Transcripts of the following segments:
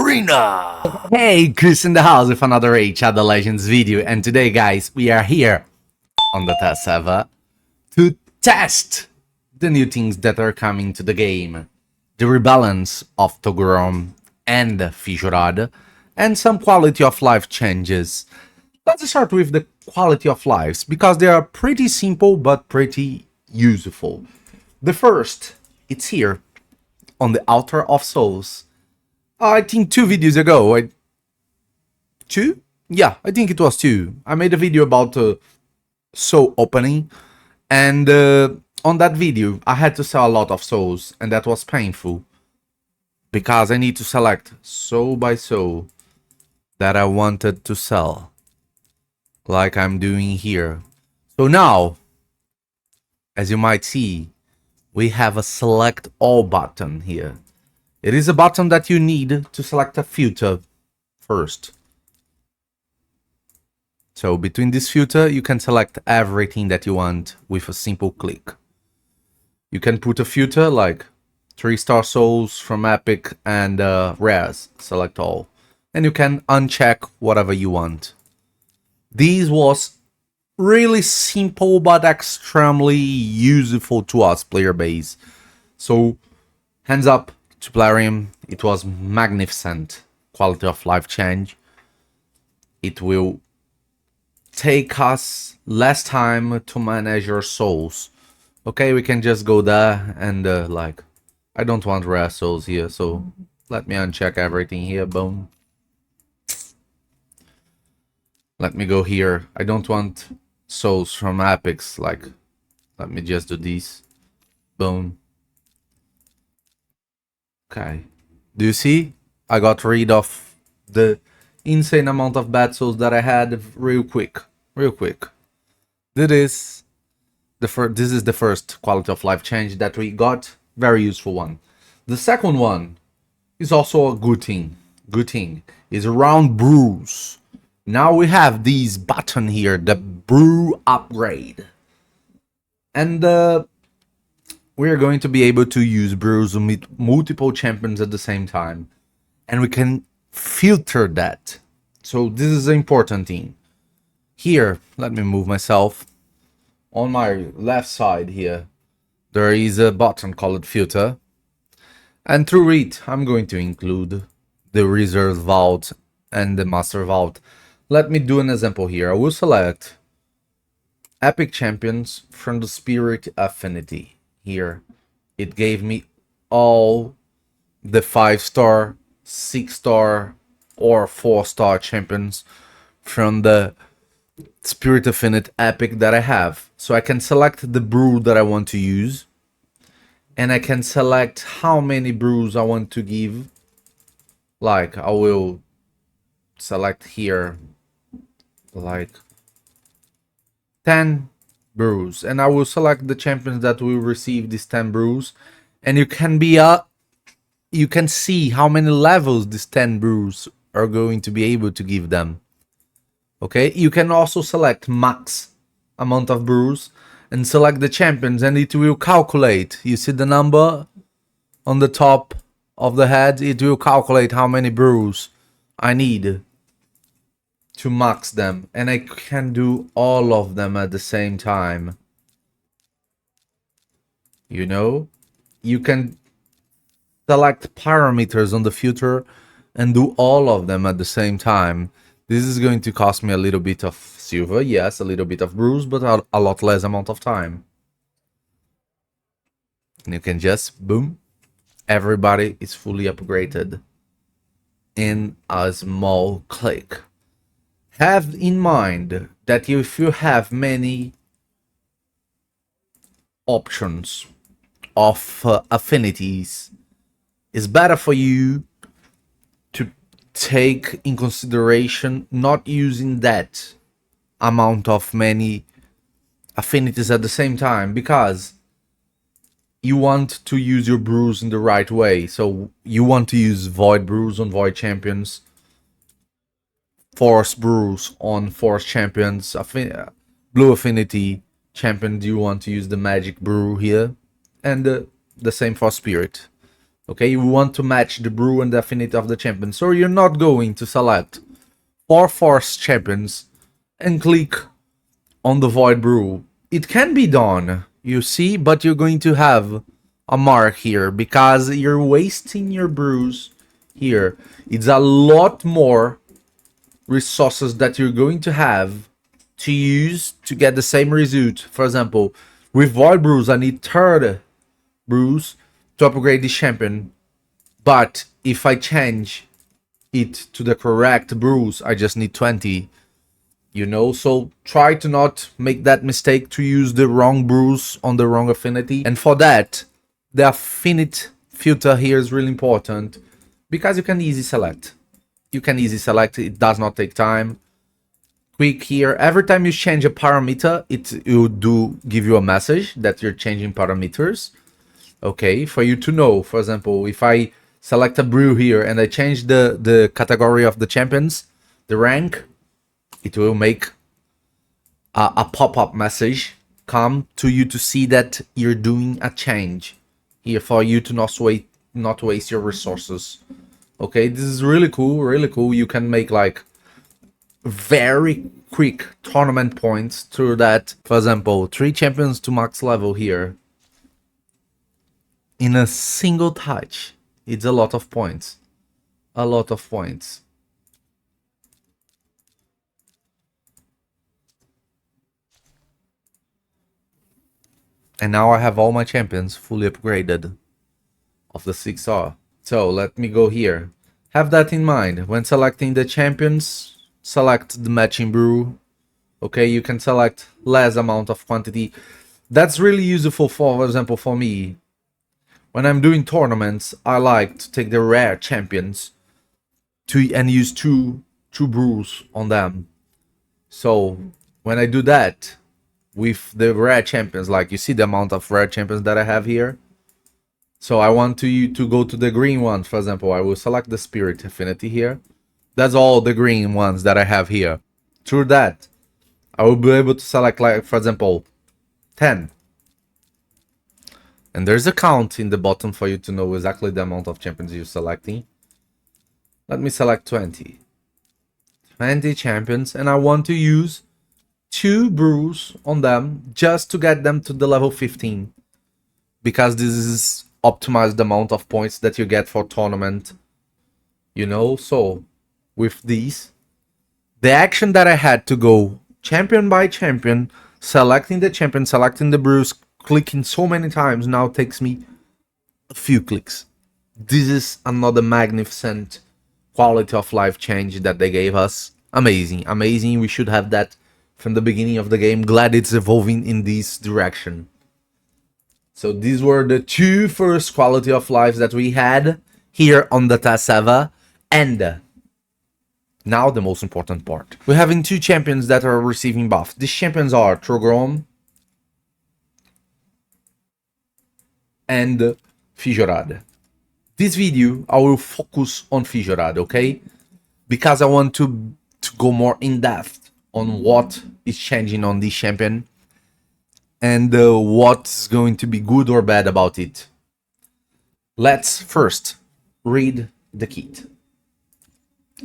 Arena! Hey, Chris in the house with another HJORAD The Legends video, and today guys, we are here on the test server to test the new things that are coming to the game. The rebalance of Tavern and FJORAD, and some quality of life changes. Let's start with the quality of lives, because they are pretty simple but pretty useful. The first, it's here, on the Altar of Souls. I think 2 videos ago, two? Yeah, I think it was 2. I made a video about soul opening, and on that video I had to sell a lot of souls, and that was painful, because I need to select soul by soul that I wanted to sell, like I'm doing here. So now, as you might see, we have a select all button here. It is a button that you need to select a filter first. So between this filter, you can select everything that you want with a simple click. You can put a filter like 3-star souls from epic and rares, select all. And you can uncheck whatever you want. This was really simple but extremely useful to us player base. So hands up to Plarium, it was magnificent quality of life change. It will take us less time to manage your souls. Okay, we can just go there and like, I don't want rare souls here, so let me uncheck everything here, boom. Let me go here, I don't want souls from epics, like, let me just do this, boom. Okay, do you see? I got rid of the insane amount of bad souls that I had real quick. This is the first quality of life change that we got, very useful one. The second one is also a good thing, is around brews. Now we have this button here, the brew upgrade. And we are going to be able to use brews with multiple champions at the same time. And we can filter that. So this is an important thing. Here, let me move myself. On my left side here, there is a button called filter. And through it, I'm going to include the reserve vault and the master vault. Let me do an example here. I will select epic champions from the spirit affinity. Here, it gave me all the 5-star, 6-star, or 4-star champions from the spirit affinity epic that I have. So I can select the brew that I want to use, and I can select how many brews I want to give. Like, I will select here like 10 brews, and I will select the champions that will receive these 10 brews, and you can see how many levels these 10 brews are going to be able to give them. Okay, you can also select max amount of brews and select the champions, and it will calculate. You see the number on the top of the head? It will calculate how many brews I need to max them, and I can do all of them at the same time. You know, you can select parameters on the filter and do all of them at the same time. This is going to cost me a little bit of silver, yes, a little bit of brews, but a lot less amount of time. And you can just, boom, everybody is fully upgraded in a small click. Have in mind that if you have many options of affinities, it's better for you to take in consideration not using that amount of many affinities at the same time, because you want to use your brews in the right way. So you want to use void brews on void champions, force brews on force champions, blue affinity champions, you want to use the magic brew here, and the same for spirit. Okay, you want to match the brew and the affinity of the champion. So you're not going to select 4 force champions and click on the void brew. It can be done, you see, but you're going to have a mark here because you're wasting your brews here. It's a lot more resources that you're going to have to use to get the same result. For example, with void brews, I need 30 brews to upgrade the champion. But if I change it to the correct brews, I just need 20. You know, so try to not make that mistake to use the wrong brews on the wrong affinity. And for that, the affinity filter here is really important because you can easily select. You can easily select, it does not take time. Quick here, every time you change a parameter, it will do give you a message that you're changing parameters. Okay, for you to know, for example, if I select a brew here and I change the category of the champions, the rank, it will make a pop-up message come to you to see that you're doing a change here for you to not waste your resources. Okay, this is really cool, really cool. You can make like very quick tournament points through that. For example, 3 champions to max level here in a single touch. It's a lot of points. A lot of points. And now I have all my champions fully upgraded of the 6R. So let me go here. Have that in mind. When selecting the champions, select the matching brew. Okay, you can select less amount of quantity. That's really useful, for example, for me. When I'm doing tournaments, I like to take the rare champions and use two brews on them. So when I do that with the rare champions, like you see the amount of rare champions that I have here. So I want you to go to the green one, for example. I will select the spirit affinity here. That's all the green ones that I have here. Through that, I will be able to select, like, for example, 10. And there's a count in the bottom for you to know exactly the amount of champions you're selecting. Let me select 20. 20 champions, and I want to use 2 brews on them just to get them to the level 15. Because this is optimized the amount of points that you get for tournament. You know, so with these, the action that I had to go champion by champion, selecting the champion, selecting the brews, clicking so many times now takes me a few clicks. This is another magnificent quality of life change that they gave us. Amazing, amazing. We should have that from the beginning of the game. Glad it's evolving in this direction. So these were the 2 first quality of lives that we had here on the Tassava. And now the most important part. We're having 2 champions that are receiving buff. These champions are Trogrom and FJORAD. This video, I will focus on FJORAD, okay? Because I want to go more in depth on what is changing on this champion and what's going to be good or bad about it. Let's first read the kit.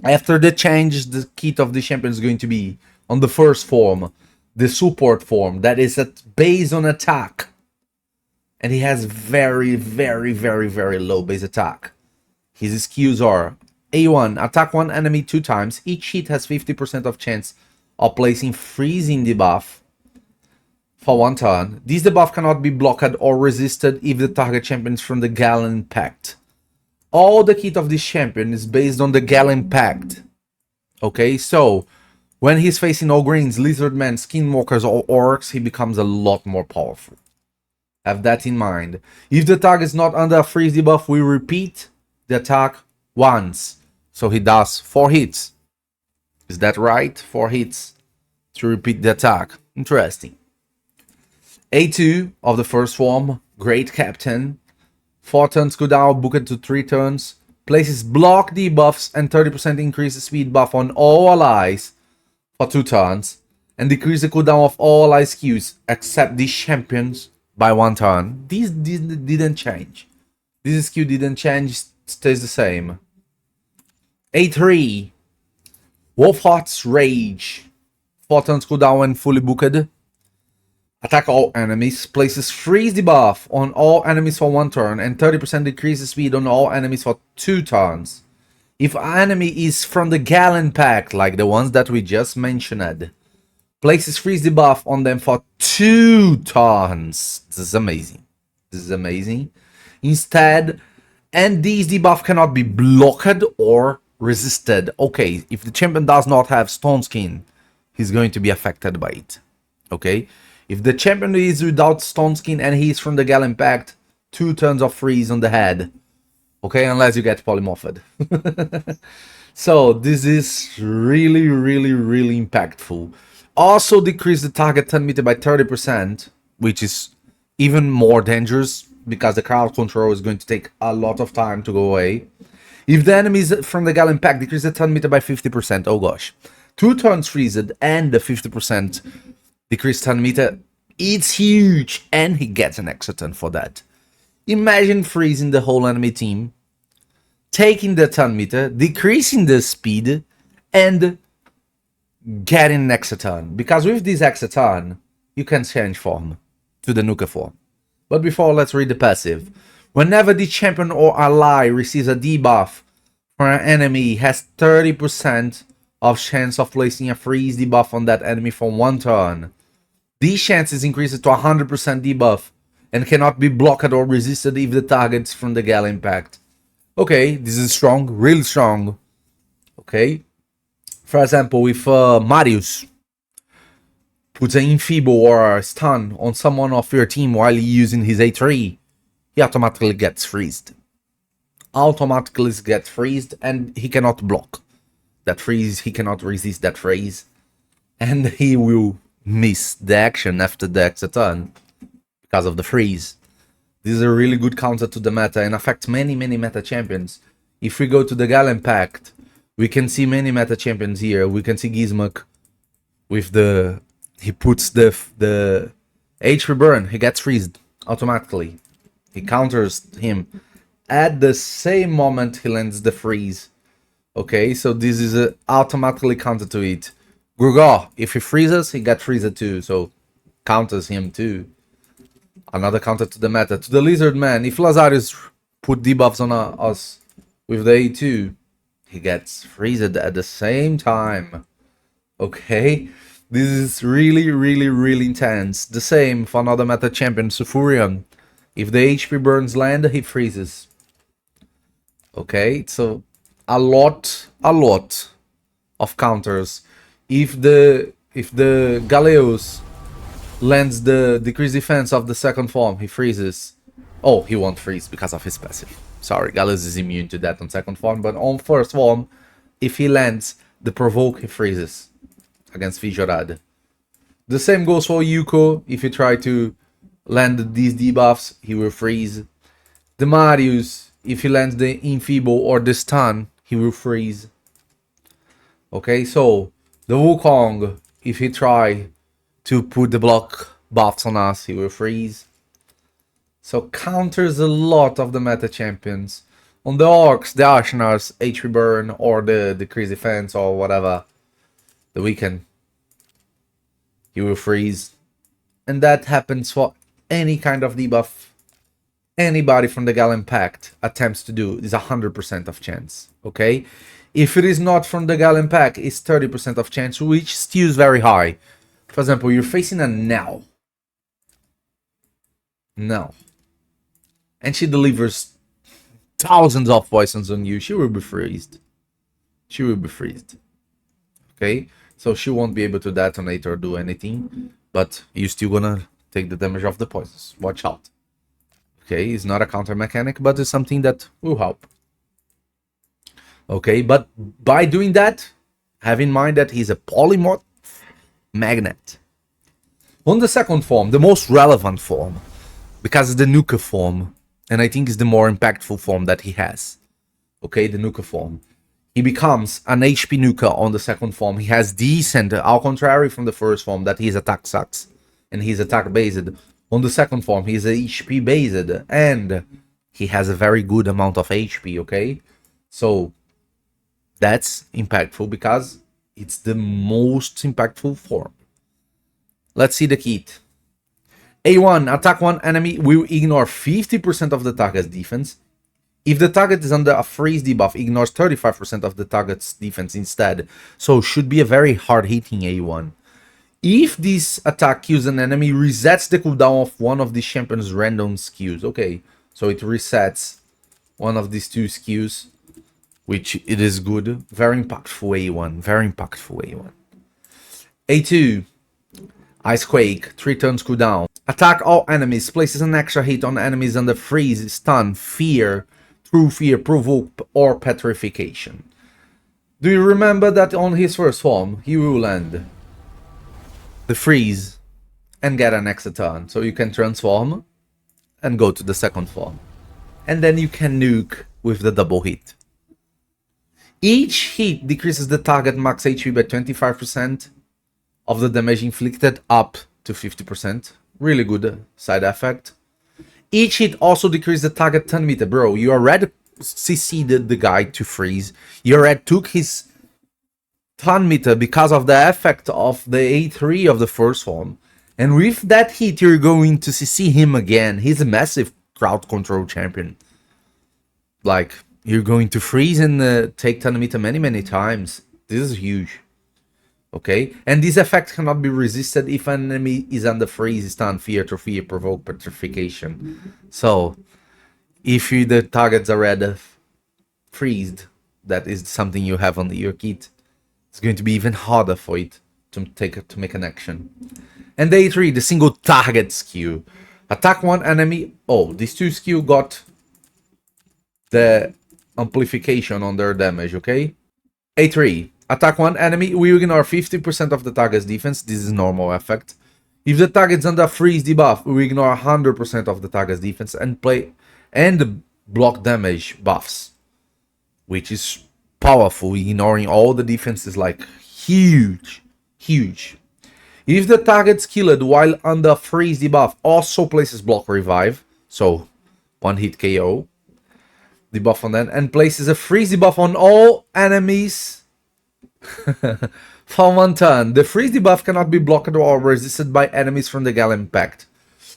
After the change, the kit of the champion is going to be on the first form, the support form, that is based on attack. And he has very, very, very, very low base attack. His skills are A1, attack one enemy 2 times. Each hit has 50% of chance of placing freezing debuff for 1 turn. This debuff cannot be blocked or resisted if the target champion is from the Galen Pact. All the kit of this champion is based on the Galen Pact. Okay, so when he's facing all greens, lizardmen, skinwalkers, or orcs, he becomes a lot more powerful. Have that in mind. If the target is not under a freeze debuff, we repeat the attack once. So he does 4 hits. Is that right? 4 hits to repeat the attack. Interesting. A2 of the first form, Great Captain. 4 turns cooldown, book it to 3 turns. Places block debuffs and 30% increase the speed buff on all allies for 2 turns. And decrease the cooldown of all ally skills except these champions by 1 turn. These didn't change. This skill didn't change, stays the same. A3. Wolfheart's Rage. 4 turns cooldown when fully booked. Attack all enemies. Places freeze debuff on all enemies for 1 turn and 30% decreases speed on all enemies for 2 turns. If an enemy is from the Gallon Pact, like the ones that we just mentioned, places freeze debuff on them for 2 turns. This is amazing. This is amazing. Instead, and these debuff cannot be blocked or resisted. Okay, if the champion does not have Stone Skin, he's going to be affected by it. Okay, if the champion is without Stone Skin and he's from the Gallon Pact, 2 turns of freeze on the head. Okay, unless you get polymorphed. So this is really, really, really impactful. Also decrease the target turn meter by 30%, which is even more dangerous because the crowd control is going to take a lot of time to go away. If the enemies from the Gallon Pack, decrease the turn meter by 50%. Oh gosh. 2 turns freezed and the 50% decreased turn meter. It's huge, and he gets an extra turn for that. Imagine freezing the whole enemy team, taking the turn meter, decreasing the speed, and getting an extra turn. Because with this extra turn, you can change form to the nuker form. But before, let's read the passive. Whenever the champion or ally receives a debuff from an enemy, has 30% of chance of placing a freeze debuff on that enemy for 1 turn. These chances increases to 100% debuff and cannot be blocked or resisted if the target is from the Gallon Pact. Okay, this is strong, really strong. Okay, for example, if Marius puts an enfeeble or a stun on someone of your team while using his A3, he automatically gets freezed. Automatically gets freezed, and he cannot block that freeze, he cannot resist that freeze, and he will miss the action after the extra turn because of the freeze. This is a really good counter to the meta and affects many meta champions. If we go to the Gallon Pact, we can see many meta champions here. We can see Gizmok with the... he puts the HP burn, he gets freezed automatically. He counters him at the same moment he lands the freeze. Okay, so this is automatically counter to it. Grugor, if he freezes, he gets freezed too, so counters him too. Another counter to the meta. To the Lizard Man, if Lazarus put debuffs on us with the A2, he gets freezed at the same time. Okay, this is really intense. The same for another meta champion, Sulfurion. If the HP burns land, he freezes. Okay, so a lot of counters. If the Galeos lands the decreased defense of the second form, he freezes. Oh, he won't freeze because of his passive. Sorry, Galeos is immune to that on second form, but on first form, if he lands the provoke, he freezes against FJORAD. The same goes for Yuko. If you try to land these debuffs, he will freeze. The Marius, if he lands the enfeeble or the stun, he will freeze. Okay, so the Wukong, if he try to put the block buffs on us, he will freeze. So counters a lot of the meta champions. On the Orcs, the Ashnars, HP burn or the decreased defense or whatever, the weaken, he will freeze. And that happens for any kind of debuff anybody from the Gallon Pact attempts to do. Is 100% of chance. Okay, if it is not from the Gallon Pact, it's 30% of chance, which still is very high. For example, you're facing a Nell, and she delivers thousands of poisons on you. She will be freezed. She will be freezed. Okay, so she won't be able to detonate or do anything, but you're still gonna take the damage of the poisons. Watch out. Okay, it's not a counter mechanic, but it's something that will help. Okay, but by doing that, have in mind that he's a polymorph magnet. On the second form, the most relevant form, because it's the nuker form, and I think it's the more impactful form that he has. Okay, the nuker form. He becomes an HP nuker on the second form. He has decent, al contrary from the first form, that his attack sucks, and he's attack based. On the second form, he's HP based, and he has a very good amount of HP, okay? So that's impactful because it's the most impactful form. Let's see the kit. A1, attack one enemy will ignore 50% of the target's defense. If the target is under a freeze debuff, ignores 35% of the target's defense instead. So should be a very hard-hitting A1. If this attack kills an enemy, resets the cooldown of one of the champion's random skills. Okay, so it resets one of these two skills, which it is good. Very impactful A1. Very impactful A1. A2, Ice Quake, 3 turns cooldown. Attack all enemies, places an extra hit on enemies under freeze, stun, fear, true fear, provoke, or petrification. Do you remember that on his first form, he will land the freeze and get an extra turn. So you can transform and go to the second form. And then you can nuke with the double hit. Each hit decreases the target max HP by 25% of the damage inflicted up to 50%. Really good side effect. Each hit also decreases the target turn meter. Bro, you already CC'd the guy to freeze. You already took his turn meter because of the effect of the A3 of the first form. And with that hit, you're going to CC him again. He's a massive crowd control champion. Like, you're going to freeze and take turn meter many times. This is huge. Okay, and this effect cannot be resisted if an enemy is under freeze, stun, fear, fear, provoke, petrification. So, if the targets are already freezed, that is something you have on your kit, it's going to be even harder for it to make an action. And day 3, the single target skill. Attack one enemy. Oh, these two skill got the amplification on their damage, okay? A3. Attack one enemy, we ignore 50% of the target's defense. This is normal effect. If the target's under freeze debuff, we ignore 100% of the target's defense and block damage buffs, which is powerful. Ignoring all the defense is like huge. If the target's killed while under freeze debuff, also places block revive, so one hit KO debuff on that, and places a freeze debuff on all enemies for 1 turn. The freeze debuff cannot be blocked or resisted by enemies from the Gala Impact.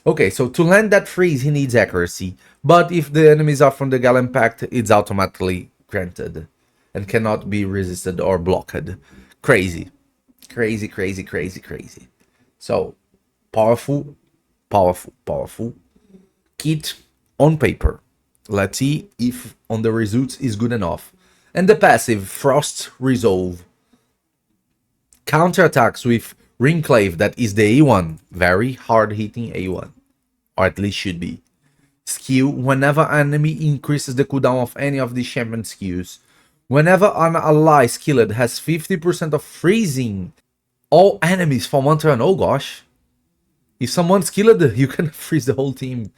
Okay, so to land that freeze, he needs accuracy. But if the enemies are from the Gala Impact, it's automatically granted and cannot be resisted or blocked. Crazy. So, powerful. Kit on paper. Let's see if on the results is good enough. And the passive, Frost Resolve. Counterattacks with Ringclave, that is the A1. Very hard-hitting A1. Or at least should be. Skill, whenever an enemy increases the cooldown of any of the champion skills. Whenever an ally skilled has 50% of freezing all enemies for 1 turn. Oh gosh. If someone's killed, you can freeze the whole team.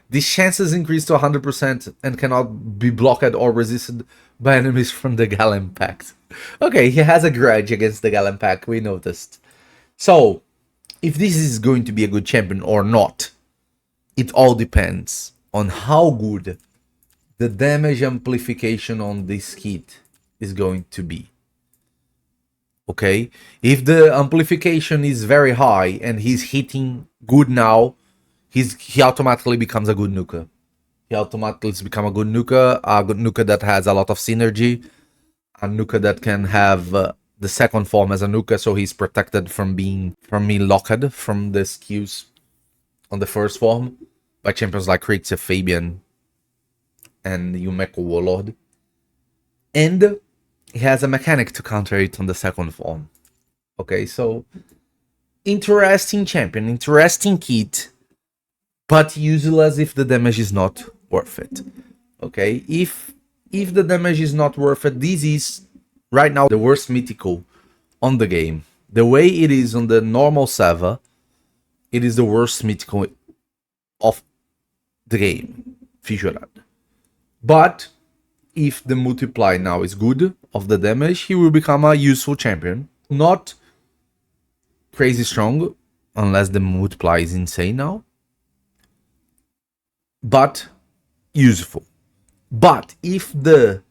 These chances increase to 100% and cannot be blocked or resisted by enemies from the Gala Impact. Okay, he has a grudge against the Gala Impact, we noticed. So, if this is going to be a good champion or not, it all depends on how good the damage amplification on this kit is going to be. Okay, if the amplification is very high and he's hitting good now, he automatically becomes a good nuker. He automatically becomes a good nuker that has a lot of synergy, a nuker that can have the second form as a nuker, so he's protected from being locked from the skills on the first form by champions like Krixia, Fabian, and Yumeko Warlord. And he has a mechanic to counter it on the second form. Okay, so interesting champion, interesting kit, but useless if the damage is not worth it. Okay, if the damage is not worth it, this is right now the worst mythical on the game. The way it is on the normal server, it is the worst mythical of the game, FJORAD. But if the multiply now is good of the damage, he will become a useful champion. Not crazy strong, unless the multiply is insane now. But useful. But if the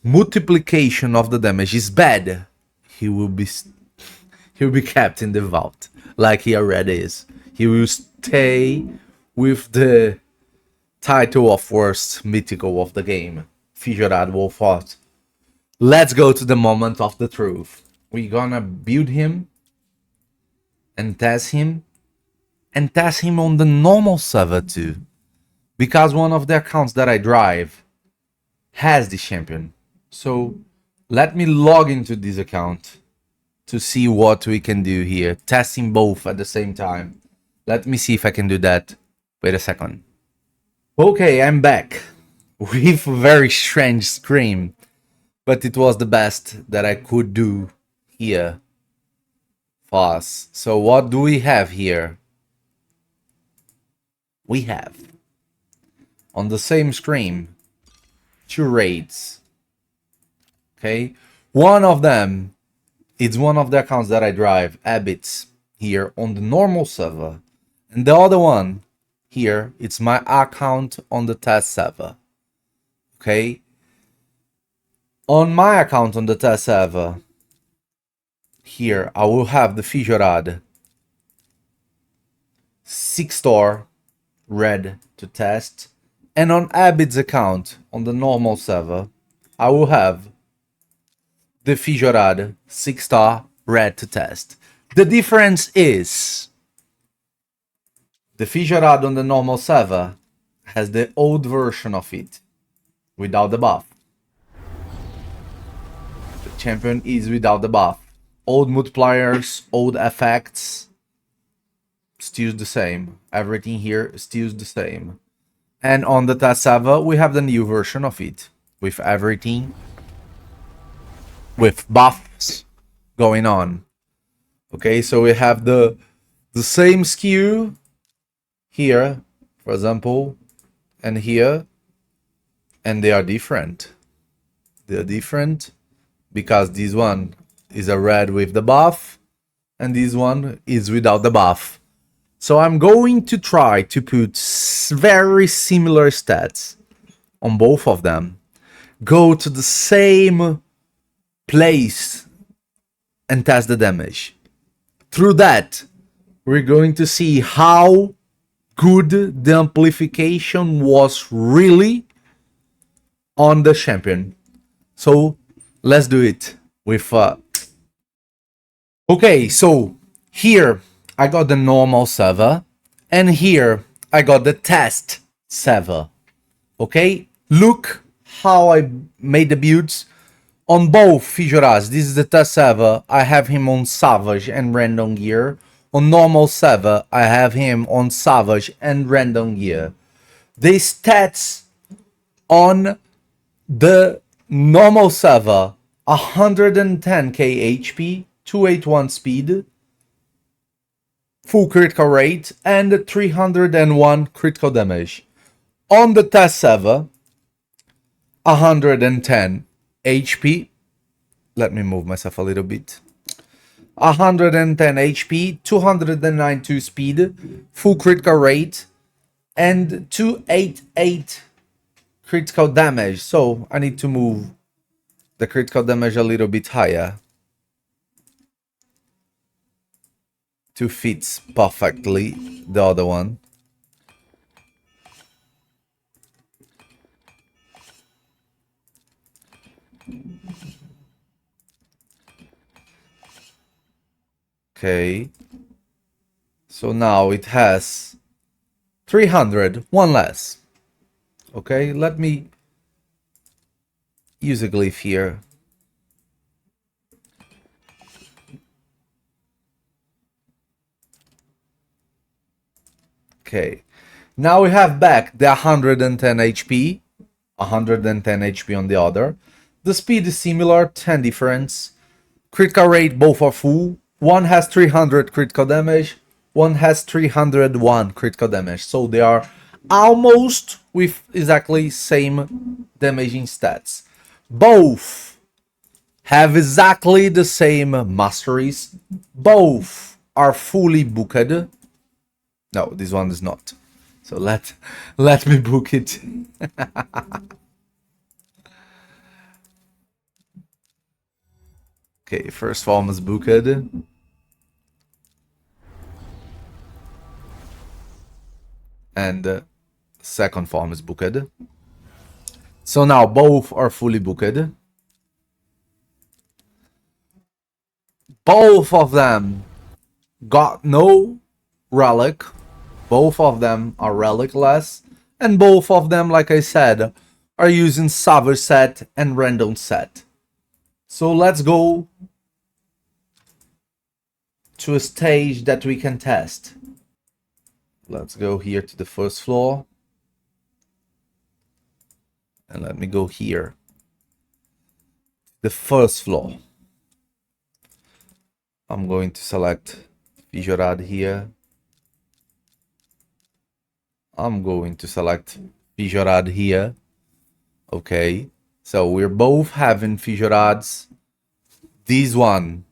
multiplication of the damage is bad, he will be kept in the vault like he already is. He will stay with the title of worst mythical of the game, FJORAD WOLFHEART. Let's go to the moment of the truth. We're gonna build him and test him on the normal server too, because one of the accounts that I drive has the champion. So let me log into this account to see what we can do here, testing both at the same time. Let me see if I can do that. Wait a second. Okay, I'm back with a very strange scream, but it was the best that I could do here for us. So what do we have here? We have on the same screen 2 raids. Okay, one of them is one of the accounts that I drive, Abbott's, here on the normal server, and the other one here, it's my account on the test server. Okay, on my account on the test server here, I will have the FJORAD 6-star red to test, and on Abid's account on the normal server, I will have the FJORAD 6-star red to test. The difference is the FJORAD on the normal server has the old version of it without the buff. The champion is without the buff. Old multipliers, old effects, still the same. Everything here still the same. And on the test server, we have the new version of it with everything, with buffs going on. Okay, so we have the same skew here, for example, and here, and they are different. They are different because this one is a red with the buff, and this one is without the buff. So I'm going to try to put very similar stats on both of them, go to the same place and test the damage. Through that, we're going to see how good the amplification was really on the champion. So let's do it with okay, so here I got the normal server, and here I got the test server. Okay, look how I made the builds on both FJORADs. This is the test server. I have him on Savage and Random Gear. On normal server, I have him on Savage and Random Gear. The stats on the normal server: 110k HP, 281 speed, full critical rate, and 301 critical damage. On the test server, 110 HP. Let me move myself a little bit. 110 HP, 292 speed, full critical rate, and 288 critical damage. So I need to move the critical damage a little bit higher to fit perfectly the other one. Okay, so now it has 300, one less. Okay, let me use a glyph here. Okay, now we have back the 110 HP, 110 HP on the other. The speed is similar, 10 difference. Critical rate, both are full. One has 300 critical damage, one has 301 critical damage. So they are almost with exactly same damaging stats. Both have exactly the same masteries. Both are fully booked. No, this one is not. So let me book it. Okay, first form is booked. And second form is booked. So now both are fully booked. Both of them got no relic. Both of them are relicless. And both of them, like I said, are using Savage set and Random set. So let's go to a stage that we can test. Let's go here to the first floor. And let me go here. The first floor. I'm going to select FJORAD here. I'm going to select FJORAD here. Okay, so we're both having FJORADs. This one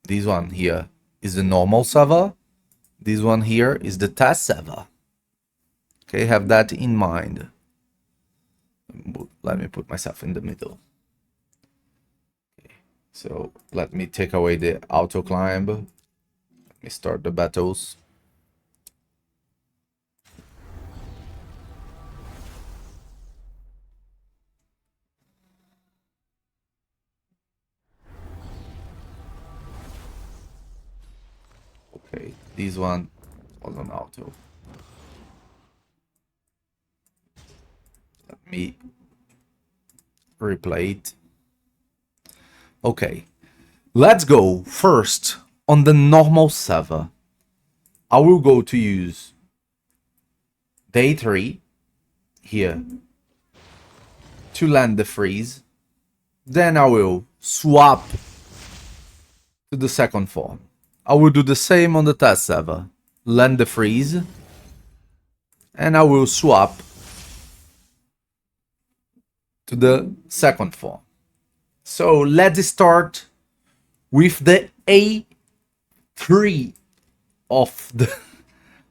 here is the normal server. This one here is the test server. Okay, have that in mind. Let me put myself in the middle. Okay, so let me take away the auto climb. Let me start the battles. Okay, this one was on auto. Let me replay it. Okay, let's go first on the normal server. I will go to use day 3 here to land the freeze. Then I will swap to the second form. I will do the same on the test server. Land the freeze. And I will swap to the second form. So let's start with the A3 of the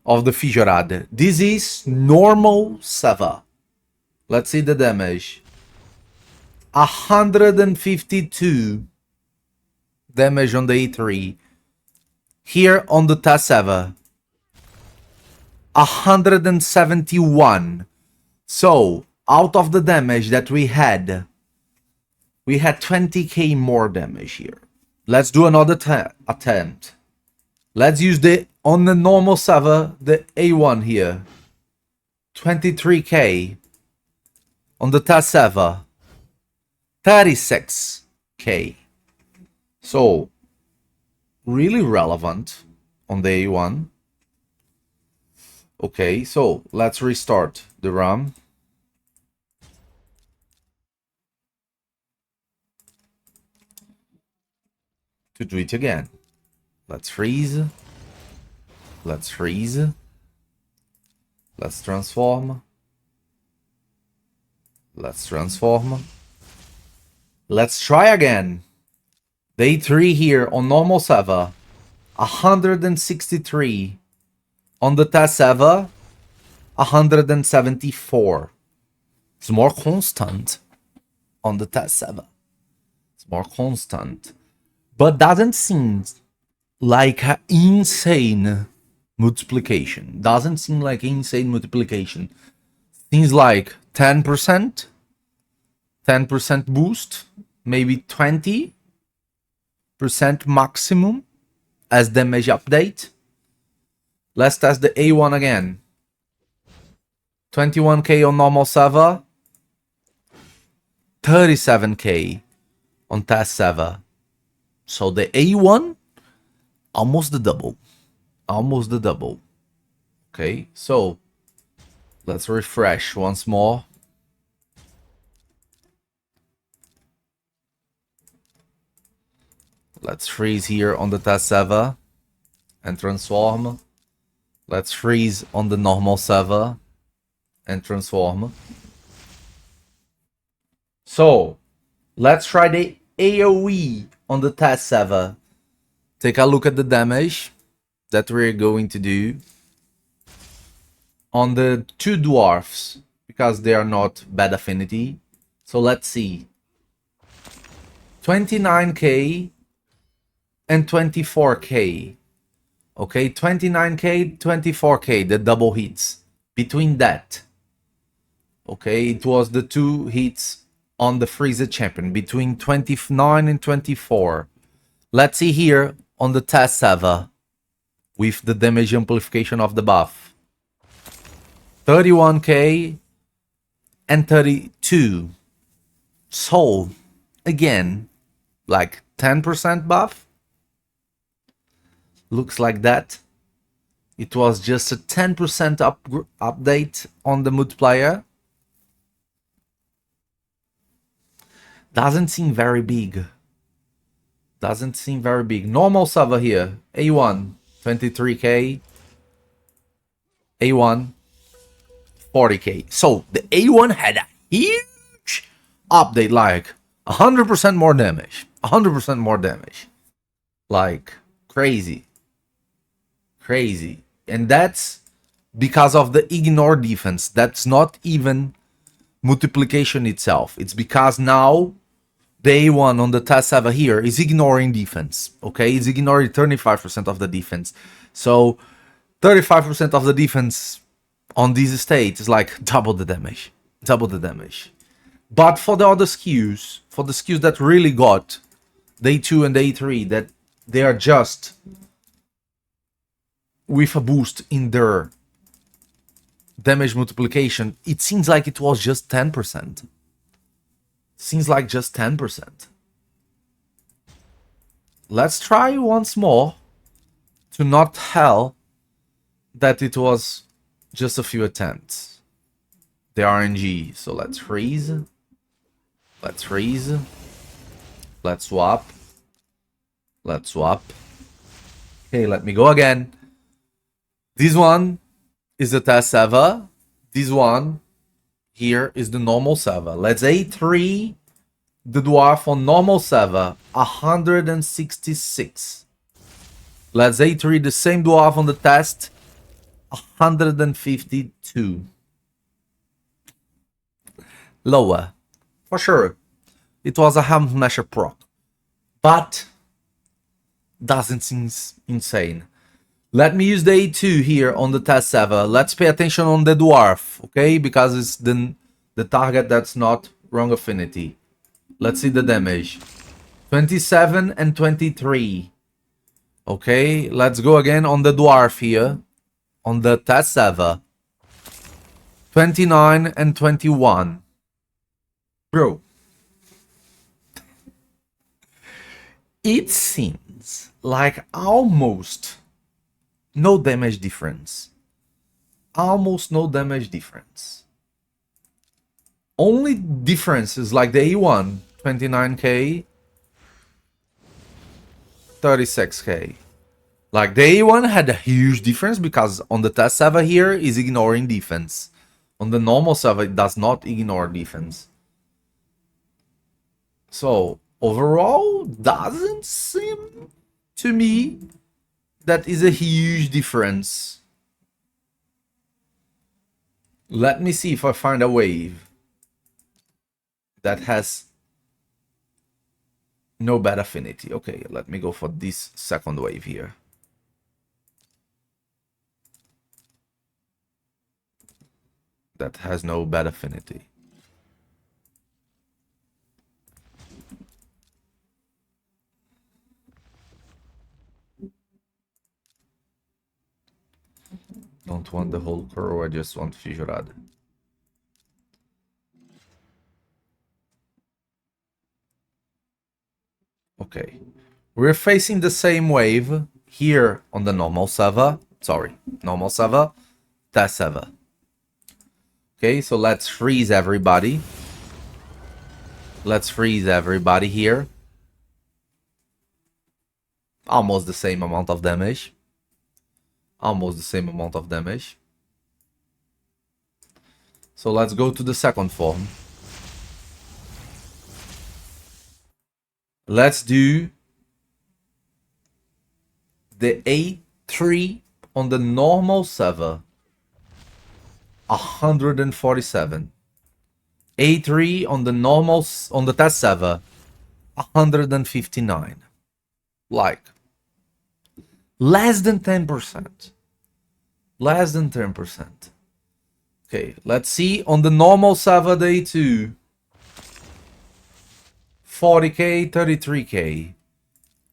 FJORAD. This is normal server. Let's see the damage. 152 damage on the A3. Here on the test server, 171. So out of the damage that we had 20k more damage here. Let's do another attempt. Let's use on the normal server, the A1 here. 23k. On the test server, 36k. So, really relevant on the A1. Okay, so let's restart the RAM. To do it again. Let's freeze. Let's freeze. Let's transform. Let's transform. Let's try again. Day 3 here on normal server. 163. On the test server, 174. It's more constant on the test server. It's more constant. But doesn't seem like an insane multiplication. Doesn't seem like insane multiplication. Seems like 10%. 10% boost. Maybe 20% maximum as damage update. Let's test the A1 again. 21k on normal server. 37k on test server. So the A1, almost the double. Almost the double. Okay, so let's refresh once more. Let's freeze here on the test server and transform. Let's freeze on the normal server and transform. So let's try the AoE on the test server. Take a look at the damage that we're going to do on the two dwarfs, because they are not bad affinity. So let's see. 29k and 24k. Okay, 29k, 24k, the double hits. Between that, okay, it was the 2 hits on the Freezer Champion between 29 and 24. Let's see here on the test server with the damage amplification of the buff. 31k and 32. So, again, like 10% buff. Looks like that. It was just a 10% update on the multiplayer. Doesn't seem very big. Doesn't seem very big. Normal server here. A1, 23k. A1, 40k. So the A1 had a huge update, like 100% more damage. 100% more damage. Like crazy. Crazy. And that's because of the ignore defense. That's not even multiplication itself. It's because now the A1 on the test server here is ignoring defense. Okay, it's ignoring 35% of the defense. So 35% of the defense on these states is like double the damage. Double the damage. But for the other SKUs, for the SKUs that really got day 2 and day 3, that they are just with a boost in their damage multiplication, it seems like it was just 10%. Seems like just 10%. Let's try once more to not tell that it was just a few attempts. The RNG. So let's freeze. Let's freeze. Let's swap. Let's swap. Okay, let me go again. This one is the test server. This one here is the normal server. Let's A3 the dwarf on normal server, 166. Let's A3 the same dwarf on the test, 152. Lower. For sure. It was a Ham Smasher proc. But doesn't seem insane. Let me use the A2 here on the test server. Let's pay attention on the dwarf, okay? Because it's the target that's not wrong affinity. Let's see the damage. 27 and 23. Okay, let's go again on the dwarf here. On the test server. 29 and 21. Bro. It seems like almost no damage difference. Almost no damage difference. Only difference is like the A1, 29k, 36k. Like the A1 had a huge difference because on the test server here is ignoring defense. On the normal server it does not ignore defense. So overall doesn't seem to me that is a huge difference. Let me see if I find a wave that has no bad affinity. Okay, let me go for this second wave here. That has no bad affinity. Don't want the whole curl, I just want FJORAD. Okay. We're facing the same wave here on the normal server. Sorry, normal server, test server. Okay, so let's freeze everybody. Let's freeze everybody here. Almost the same amount of damage. Almost the same amount of damage. So let's go to the second form. Let's do the A3 on the normal server. 147. A3 on the normal, on the test server, 159. Like, less than 10%. Less than 10%. Okay, let's see on the normal server day 2. 40k, 33k.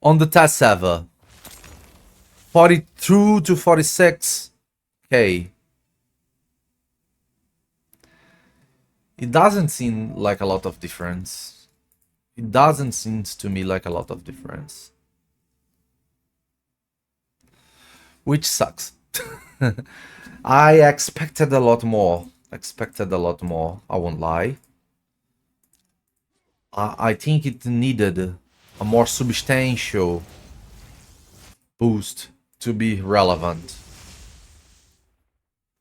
On the test server, 42 to 46k. It doesn't seem like a lot of difference. It doesn't seem to me like a lot of difference. Which sucks. I expected a lot more. I won't lie. I think it needed a more substantial boost to be relevant.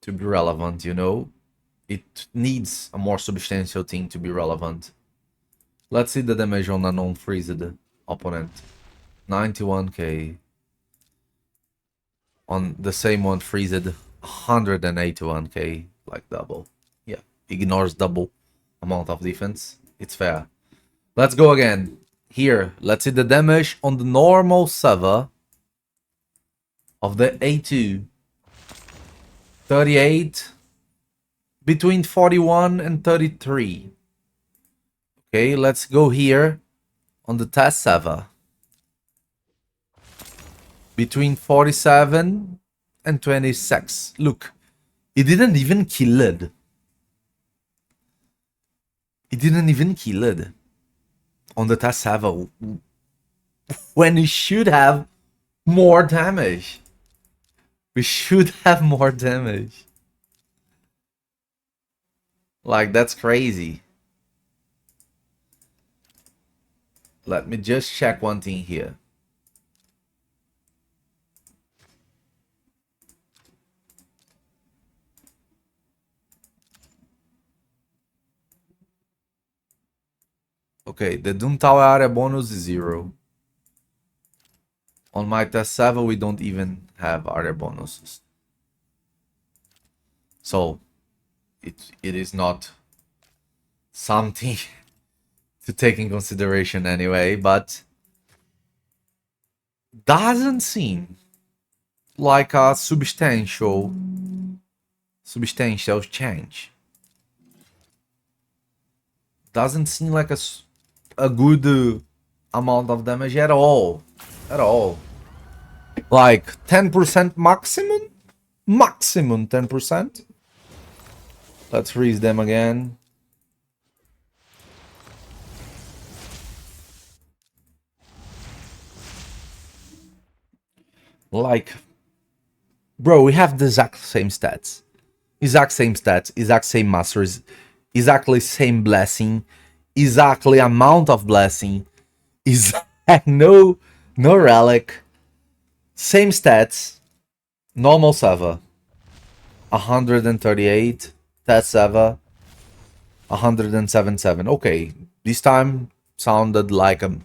You know? It needs a more substantial thing to be relevant. Let's see the damage on a non-freezed opponent. 91k. On the same one freezed, 181k, like double. Yeah, ignores double amount of defense. It's fair. Let's go again. Here, let's see the damage on the normal server of the A2. 38, between 41 and 33. Okay, let's go here on the test server. Between 47 and 26. Look, it didn't even kill it. It didn't even kill it on the test server when it should have more damage. We should have more damage. Like, that's crazy. Let me just check one thing here. Okay, the Doom Tower area bonus is 0. On my test server, we don't even have area bonuses. So, it is not something to take in consideration anyway, but doesn't seem like a substantial change. Doesn't seem like a good amount of damage at all. Like 10% maximum? Maximum 10%. Let's freeze them again. Like, bro, we have the exact same stats. Exact same masters, exactly same blessing, exactly amount of blessing, is no relic, same stats, normal server, 138, test server, 177. Okay, this time sounded like a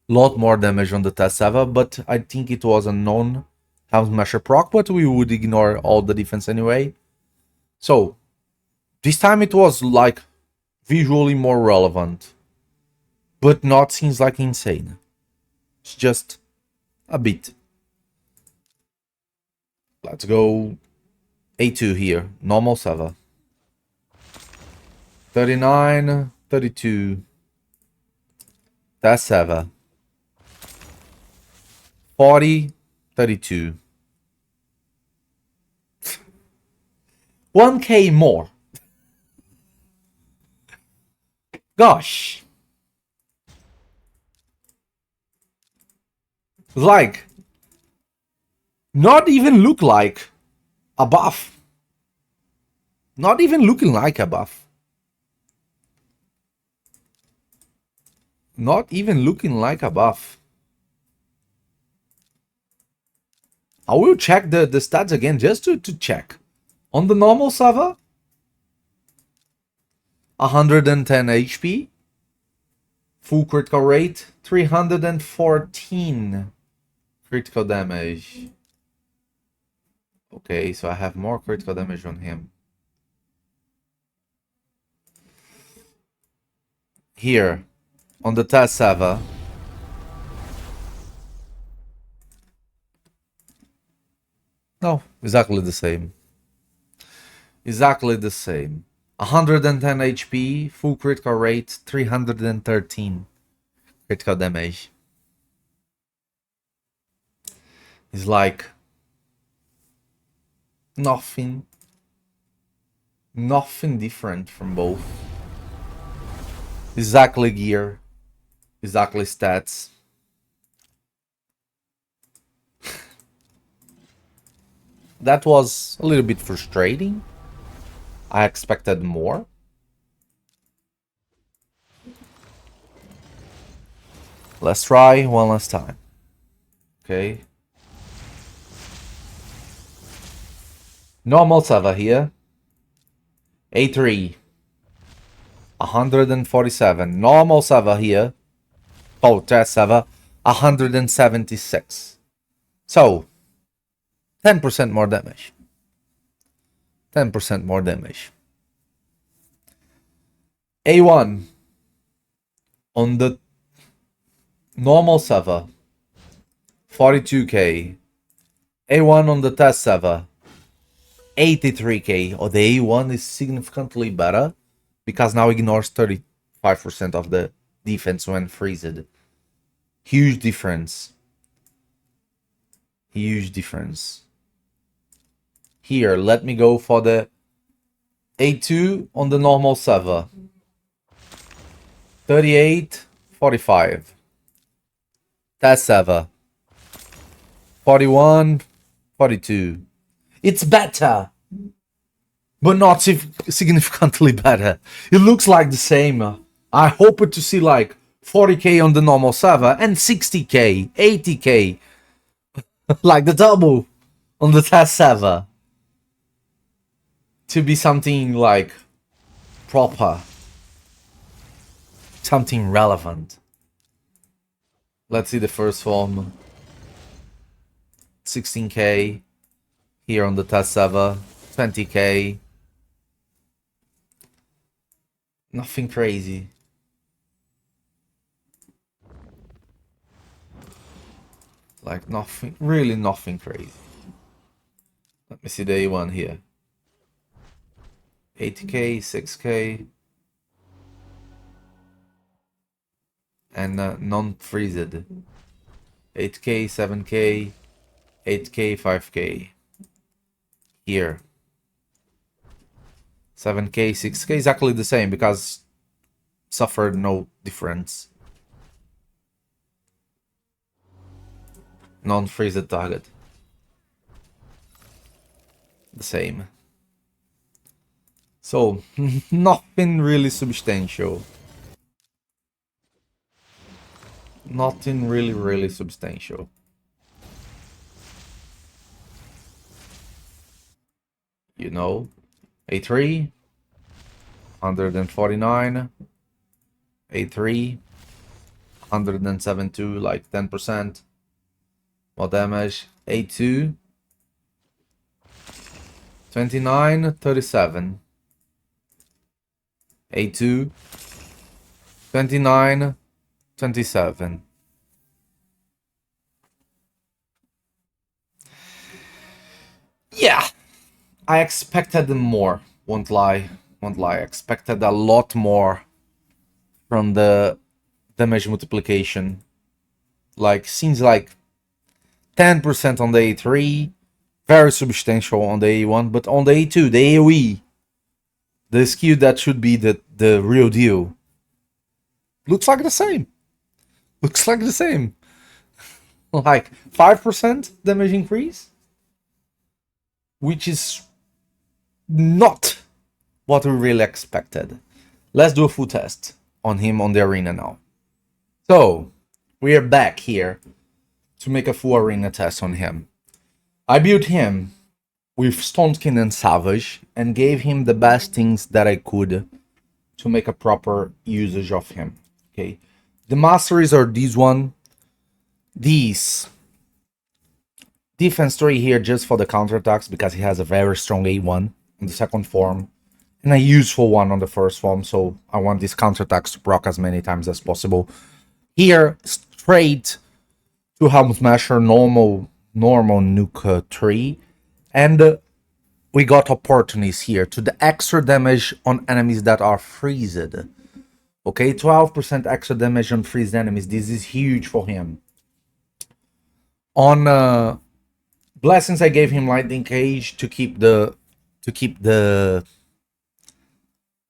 lot more damage on the test server, but I think it was a non-Helm Smasher proc, but we would ignore all the defense anyway. So, this time it was like visually more relevant, but not seems like insane. It's just a bit. Let's go A2 here, normal server. 39, 32. Test server. 40, 32. 1k more. Gosh. Like, not even look like a buff. Not even looking like a buff. Not even looking like a buff. I will check the stats again just to check. On the normal server, 110 HP, full critical rate, 314 critical damage. Okay, so I have more critical damage on him. here on the test server. No, exactly the same. Exactly the same. 110 HP, full critical rate, 313 critical damage. It's like nothing different from both. Exactly gear, exactly stats. That was a little bit frustrating. I expected more. Let's try one last time. Okay. Normal server here. A3. 147. Normal server here. Oh, test server. 176. So, 10% more damage. 10% more damage. A1 on the normal server, 42k. A1 on the test server, 83k. Or the A1 is significantly better because now ignores 35% of the defense when freezed. Huge difference. Huge difference. Here, let me go for the A2 on the normal server. 38, 45. Test server. 41, 42. It's better, but not significantly better. It looks like the same. I hope to see like 40k on the normal server and 60k, 80k. Like the double on the test server. To be something like proper. Something relevant. Let's see the first form. 16k. Here on the test server. 20k. Nothing crazy. Like nothing, really nothing crazy. Let me see the A1 here. 80k, 6k. And non-freezed. 8k, 7k, 8k, 5k. Here. 7k, 6k, exactly the same because suffered no difference. Non-freezed target. The same. So, nothing really substantial. Nothing really substantial. You know, A3, 149, A3, 172, like 10% more damage. A2, 29, 37. A2, 29, 27. Yeah, I expected more. Won't lie. I expected a lot more from the damage multiplication. Like, seems like 10% on the A3, very substantial on the A1, but on the A2, the AoE, the skill that should be the real deal, looks like the same. Looks like the same. Like 5% damage increase, which is not what we really expected. Let's do a full test on him on the arena now. So, we are back here to make a full arena test on him. I built him with Stoneskin and Savage and gave him the best things that I could to make a proper usage of him. Okay, the masteries are these one. These defense 3 here just for the counterattacks because he has a very strong A1 in the second form. and a useful one on the first form, so I want these counterattacks to proc as many times as possible. Here, straight to Helm Smasher, normal nuke 3, and we got opportunities here to the extra damage on enemies that are freezed. Okay, 12% extra damage on freezed enemies. This is huge for him. On Blessings, I gave him Lightning Cage to keep the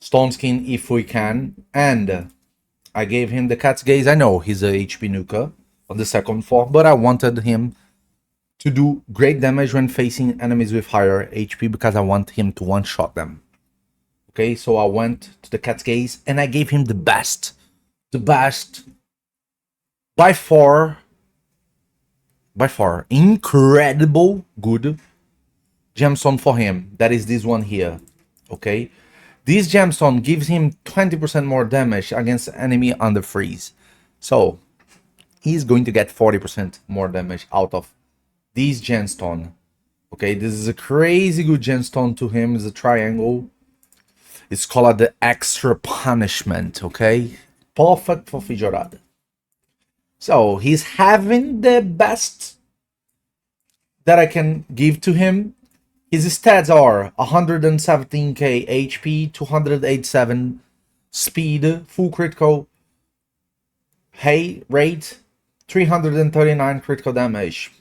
Stone Skin if we can, and I gave him the Cat's Gaze. I know he's a HP nuker on the second form, but I wanted him to do great damage when facing enemies with higher HP because I want him to one-shot them. Okay, so I went to the Cat's Gaze and I gave him the best, by far, incredible good gemstone for him. That is this one here. Okay, this gemstone gives him 20% more damage against enemy under freeze. So he's going to get 40% more damage out of this gemstone. Okay, this is a crazy good gemstone to him. It's a triangle. It's called the extra punishment. Okay, perfect for FJORAD. So he's having the best that I can give to him. His stats are 117k HP, 287 speed, full critical rate, 339 critical damage.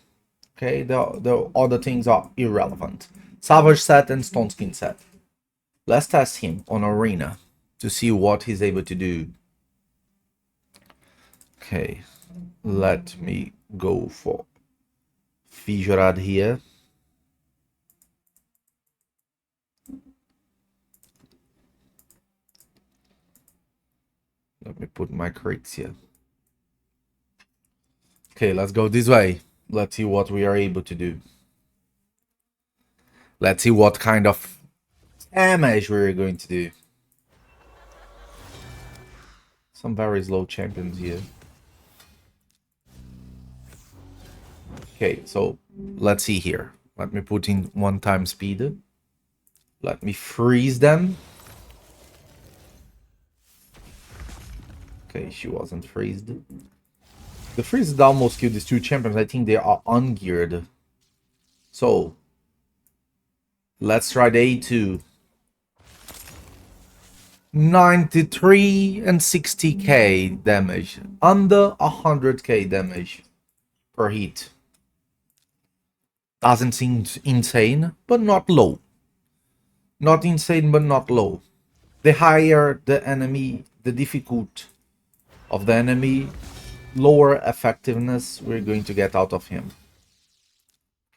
Okay, the other things are irrelevant. Savage set and Stone Skin set. Let's test him on Arena to see what he's able to do. Okay, let me go for FJORAD here. Let me put my crits here. Okay, let's go this way. Let's see what we are able to do. Let's see what kind of damage we're going to do. Some very slow champions here. Okay, so let's see here. Let me put in 1x speed. Let me freeze them. Okay, she wasn't freezed. The freeze almost killed these two champions. I think they are ungeared. So let's try the A2. 93 and 60k damage. Under 100k damage per hit. Doesn't seem insane, but not low. Not insane, but not low. The higher the enemy, the difficult of the enemy, lower effectiveness we're going to get out of him.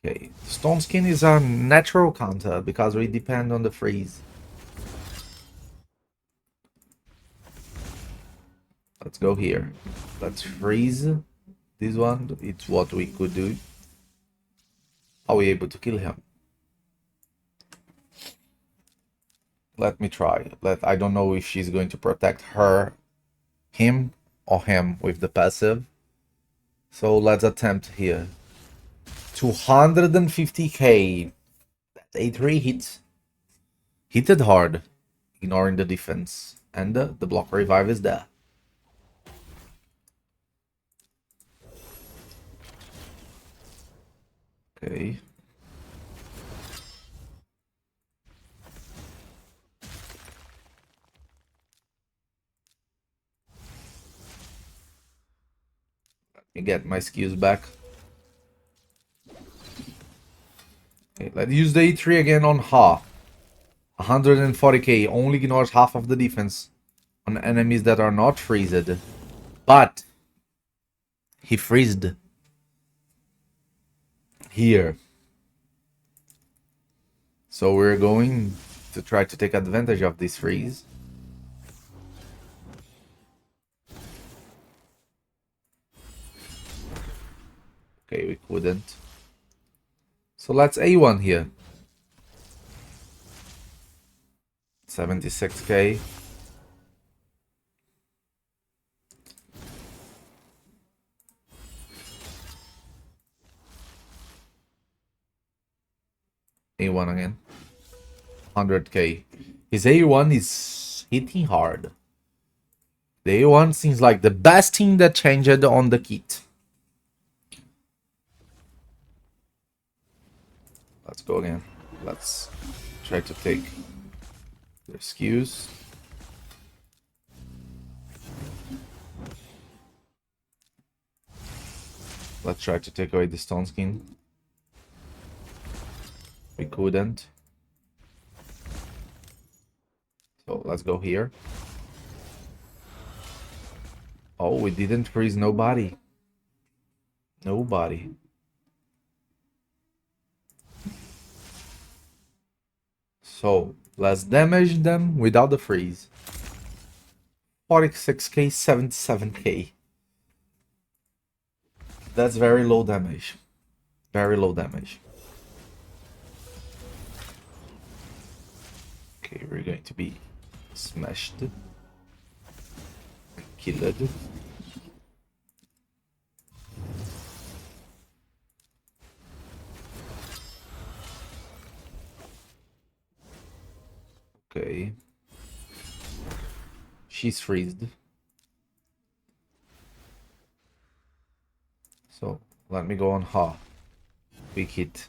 Okay, Stone Skin is a natural counter because we depend on the freeze. Let's go here. Let's freeze this one. It's what we could do. Are we able to kill him? Let me try. I don't know if she's going to protect him or him with the passive. So let's attempt here. 250k. That's A3 hits. Hit hard, ignoring the defense. And the block revive is there. Okay. Let me get my skills back. Okay, let's use the A3 again on Ha. 140k only ignores half of the defense on enemies that are not freezed. But he freezed here. So we're going to try to take advantage of this freeze. Okay, we couldn't. So let's A1 here. 76k. A1 again. 100k. His A1 is hitting hard. The A1 seems like the best thing that changed on the kit. Let's go again. Let's try to take the skews. Let's try to take away the stone skin. We couldn't. So let's go here. Oh, we didn't freeze nobody. Nobody. So let's damage them without the freeze. 46k, 77k. That's very low damage. Very low damage. Okay, we're going to be smashed. Killed. Okay. She's freezed. So let me go on Ha. Quick hit.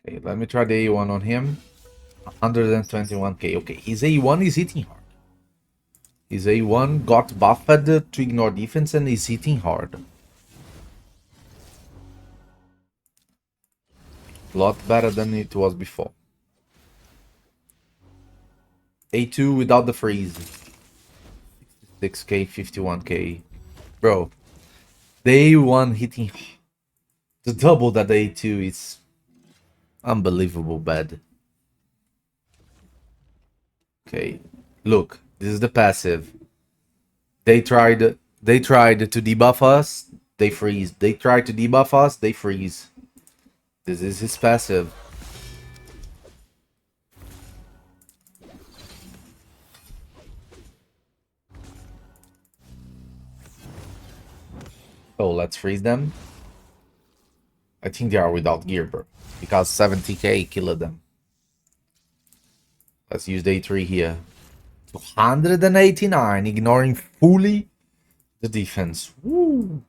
Okay, let me try the A1 on him. 121k. Okay, his A1 is hitting hard. His A1 got buffed to ignore defense and is hitting hard. A lot better than it was before. A2 without the freeze. 6k, 51k. Bro, the A1 hitting the double that the A2 is unbelievable bad. Okay, look, this is the passive. They tried to debuff us, they freeze. They tried to debuff us, they freeze. This is his passive. So let's freeze them. I think they are without gear, bro, because 70k killed them. Let's use day 3 here. 289, ignoring fully the defense. Woo.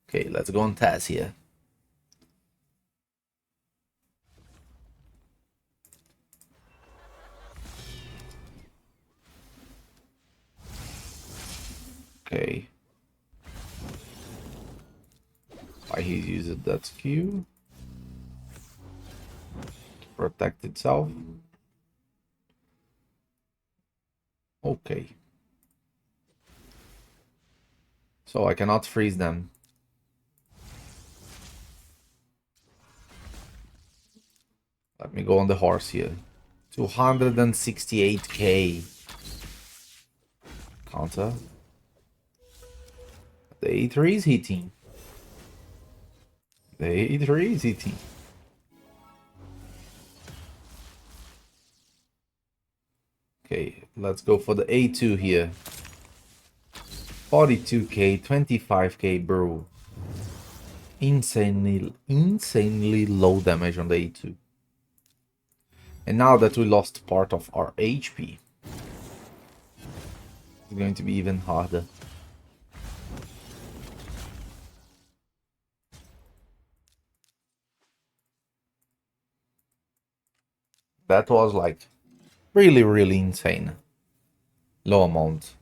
Okay, let's go on Taz here. Okay. Why he used that skew? To protect itself. Okay. So I cannot freeze them. Let me go on the horse here. 268k. Counter. The A3 is hitting. The A3 is hitting. Okay, let's go for the A2 here. 42k, 25k Brew. Insanely low damage on the A2. And now that we lost part of our HP, it's going to be even harder. That was like really insane. Low amount.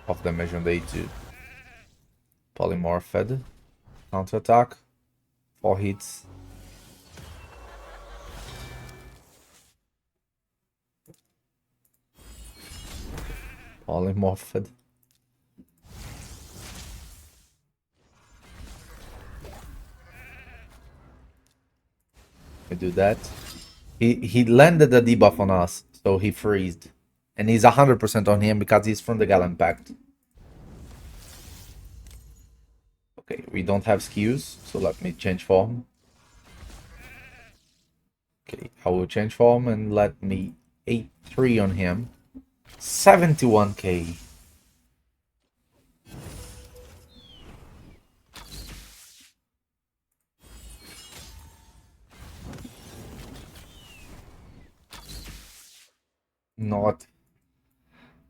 Of damage on the A2. Polymorphed. Counter attack. 4 hits. Polymorphed. We do that. He landed a debuff on us, so he freezed. And he's 100% on him because he's from the Gallon Pact. Okay, we don't have skills, so let me change form. Okay, I will change form and let me 8-3 on him. 71k.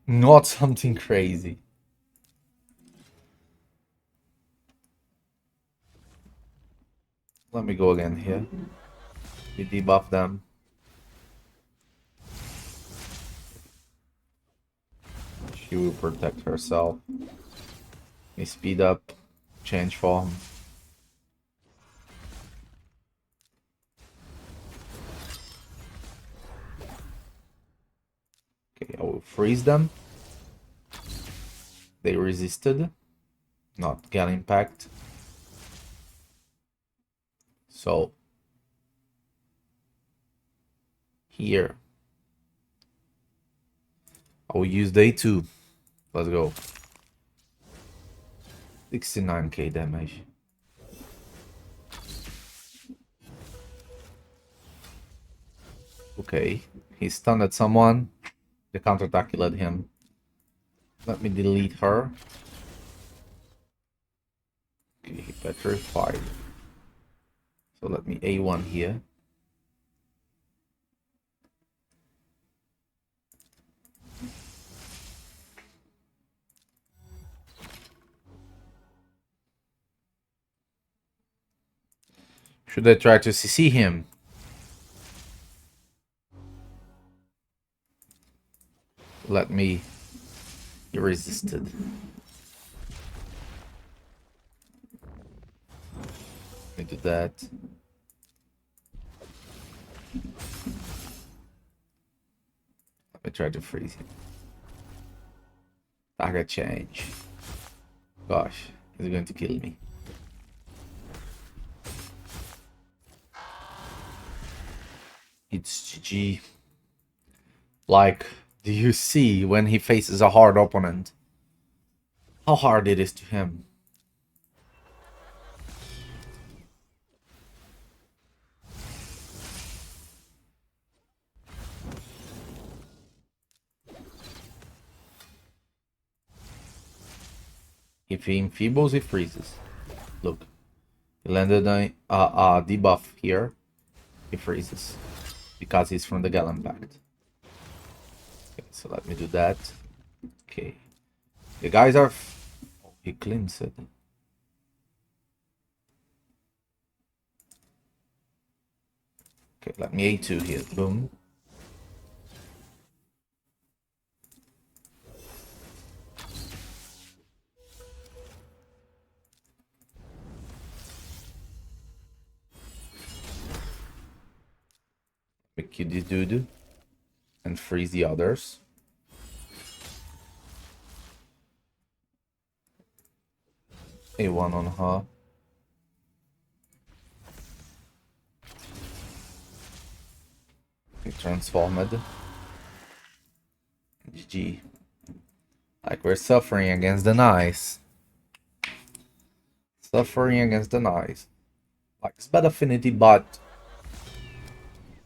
Not something crazy. Let me go again here. We debuff them. She will protect herself. We speed up, change form. Okay, I will freeze them. They resisted, not get impact. So here I will use day 2. Let's go. 69k damage. Okay, he stunned at someone. The counterattack killed him. Let me delete her. Okay, he petrified. So let me A1 here. Should I try to CC him? Let me... He resisted. Let me do that. Let me try to freeze him. Target change. Gosh, he's going to kill me. It's GG. Like, do you see when he faces a hard opponent? How hard it is to him. If he enfeebles, he freezes. Look. He landed a debuff here. He freezes. Because he's from the Gallon Pact. Okay, so let me do that. Okay. The guys are... Oh, he cleansed it. Okay, let me A2 here. Boom. Make you this dude. And freeze the others. A1 on her. He transformed. GG. Like, we're suffering against the nice. Suffering against the nice. Like, it's bad affinity, but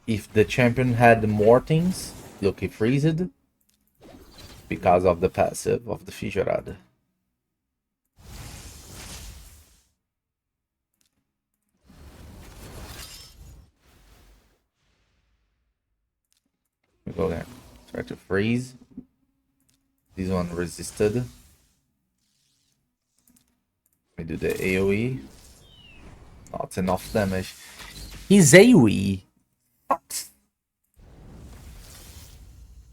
if the champion had more things, look, he freezed because of the passive of the FJORAD. We go again. Try to freeze. This one resisted. We do the AoE. Not enough damage. His AoE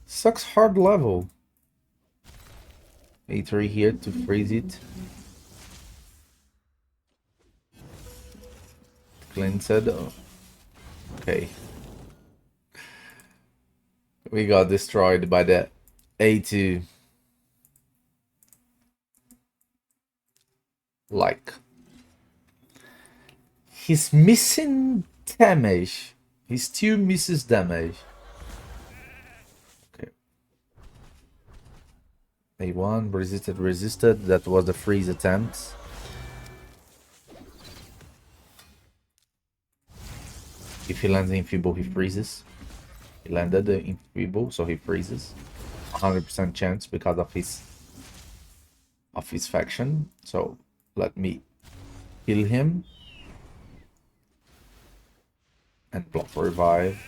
sucks hard level. A3 here to freeze it. Cleansed. Oh. Okay. We got destroyed by the A2. Like, he's missing damage. He still misses damage. Okay. A1 resisted. That was the freeze attempt. If he lands Infibo, he freezes. He landed the Infibo, so he freezes. 100% chance because of his faction. So let me kill him and block revive.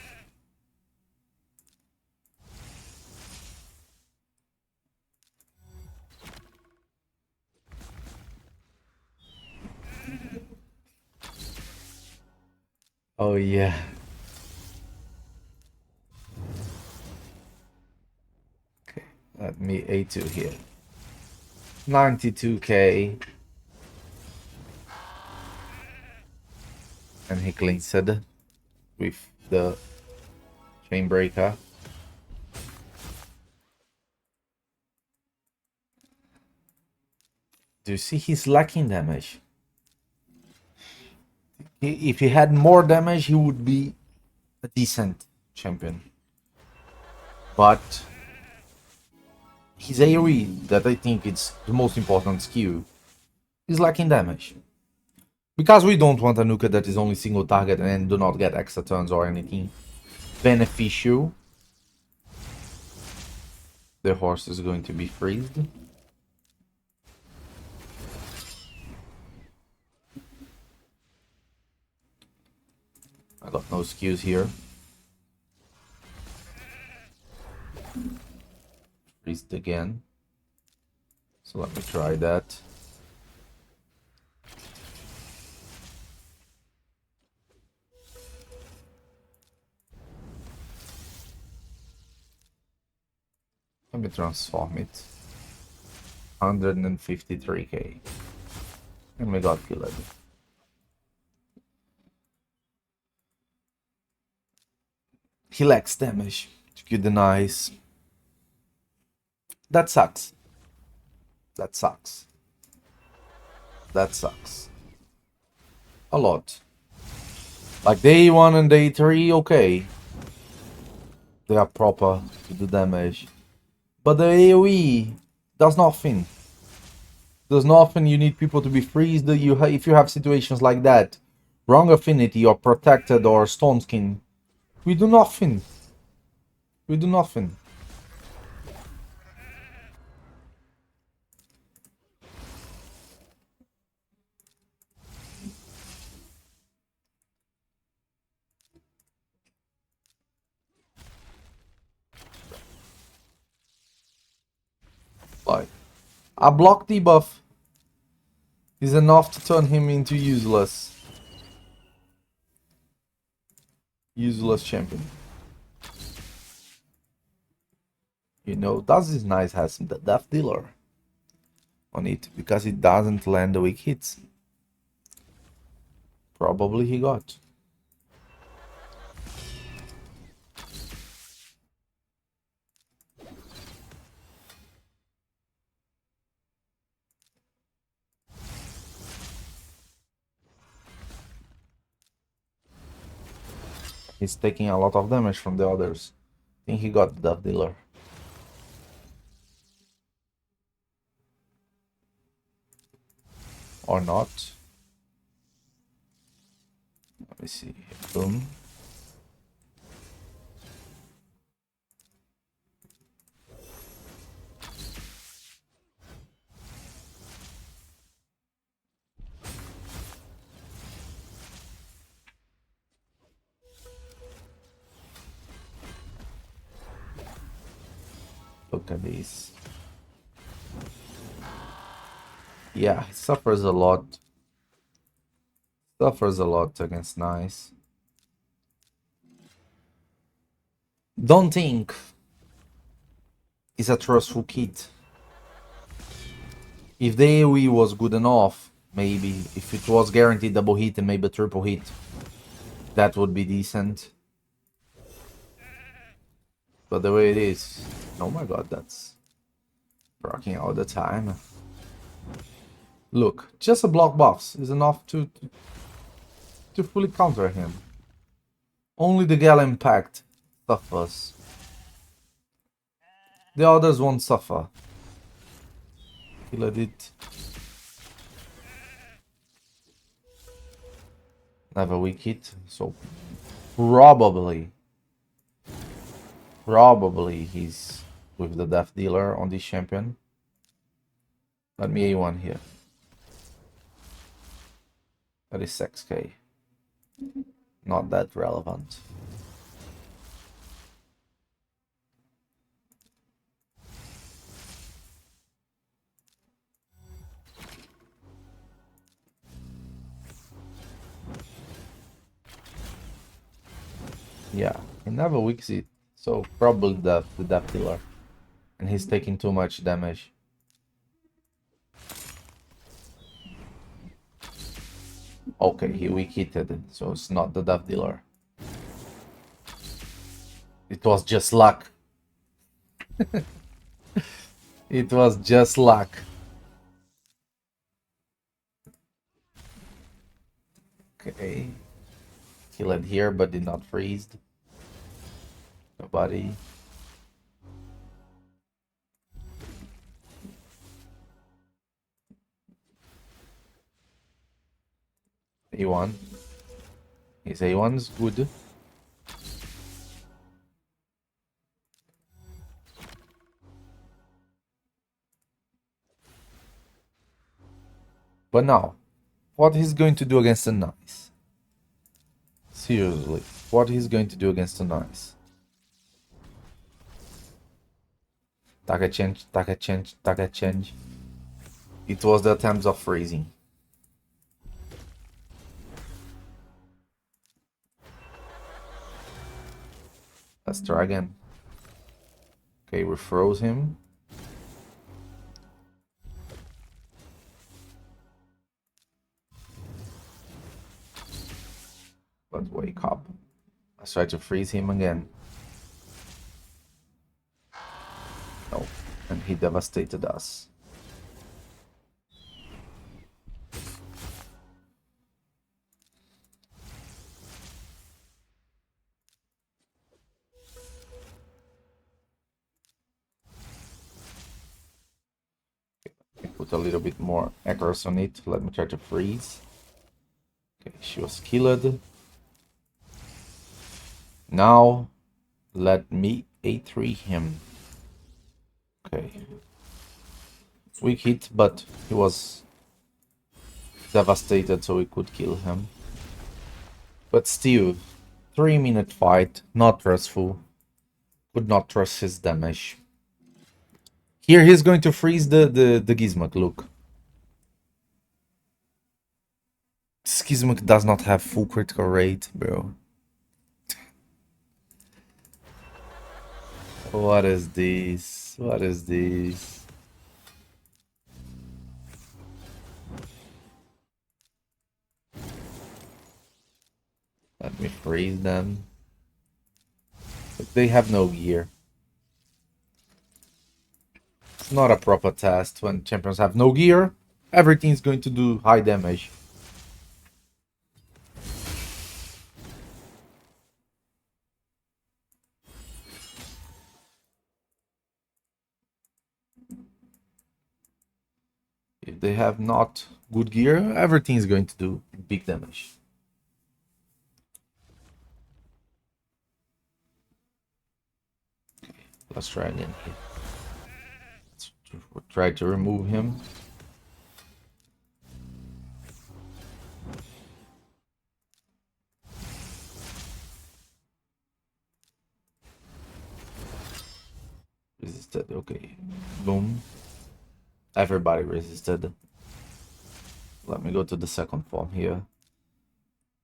Oh yeah. Okay, let me A2 here. 92k. And he cleansed with the chain breaker. Do you see he's lacking damage? If he had more damage, he would be a decent champion. But his AoE, that I think it's the most important skill, is lacking damage. Because we don't want a nuker that is only single target and do not get extra turns or anything beneficial. The horse is going to be freezed. I got no skills here. Freezed again. So let me try that. Let me transform it. 153k. And we got killed. He lacks damage to kill the nice. That sucks. That sucks. That sucks. A lot. Like day 1 and day 3, okay. They are proper to the damage. But the AoE does nothing. Does nothing. You need people to be freezed. If you have situations like that, wrong affinity or protected or stone skin, we do nothing. We do nothing. Like, a block debuff is enough to turn him into useless. Useless champion. You know, does this nice has the death dealer on it because it doesn't land the weak hits. Probably he got. He's taking a lot of damage from the others. I think he got the death dealer. Or not. Let me see. Boom. Look at this. Yeah, he suffers a lot. Suffers a lot against nice. Don't think it's a trustful kit. If the AoE was good enough, maybe if it was guaranteed double hit and maybe triple hit, that would be decent. But the way it is, oh my god, that's rocking all the time. Look, just a block buffs is enough to fully counter him. Only the Gala Impact suffers. The others won't suffer. Killed it. Never weak hit, so Probably he's with the death dealer on this champion. Let me A1 here. That is 6k. Not that relevant. Yeah, he never weaks it, so probably the death dealer. And he's taking too much damage. Okay, he weak hitted, so it's not the death dealer. It was just luck. It was just luck. Okay. Killed here, but did not freeze. Nobody. A1. His A1 is good. But now, what he's going to do against the Nice? Seriously, what he's going to do against the Nice? Target change, target change, target change. It was the attempts of freezing. Let's try again. Okay, we froze him. But wake up. Let's try to freeze him again. No, and he devastated us. Put a little bit more accuracy on it. Let me try to freeze. Okay, she was killed. Now, let me A3 him. Okay. Weak hit, but he was devastated, so we could kill him. But still, 3-minute fight, not trustful. Could not trust his damage. Here he's going to freeze the Gizmok, look. This Gizmok does not have full critical rate, bro. What is this? What is this? Let me freeze them. But they have no gear. It's not a proper test when champions have no gear. Everything's going to do high damage. If they have not good gear, everything is going to do big damage. Okay, let's try again here. Let's try to remove him. Resisted, okay. Boom. Everybody resisted. Let me go to the second form here.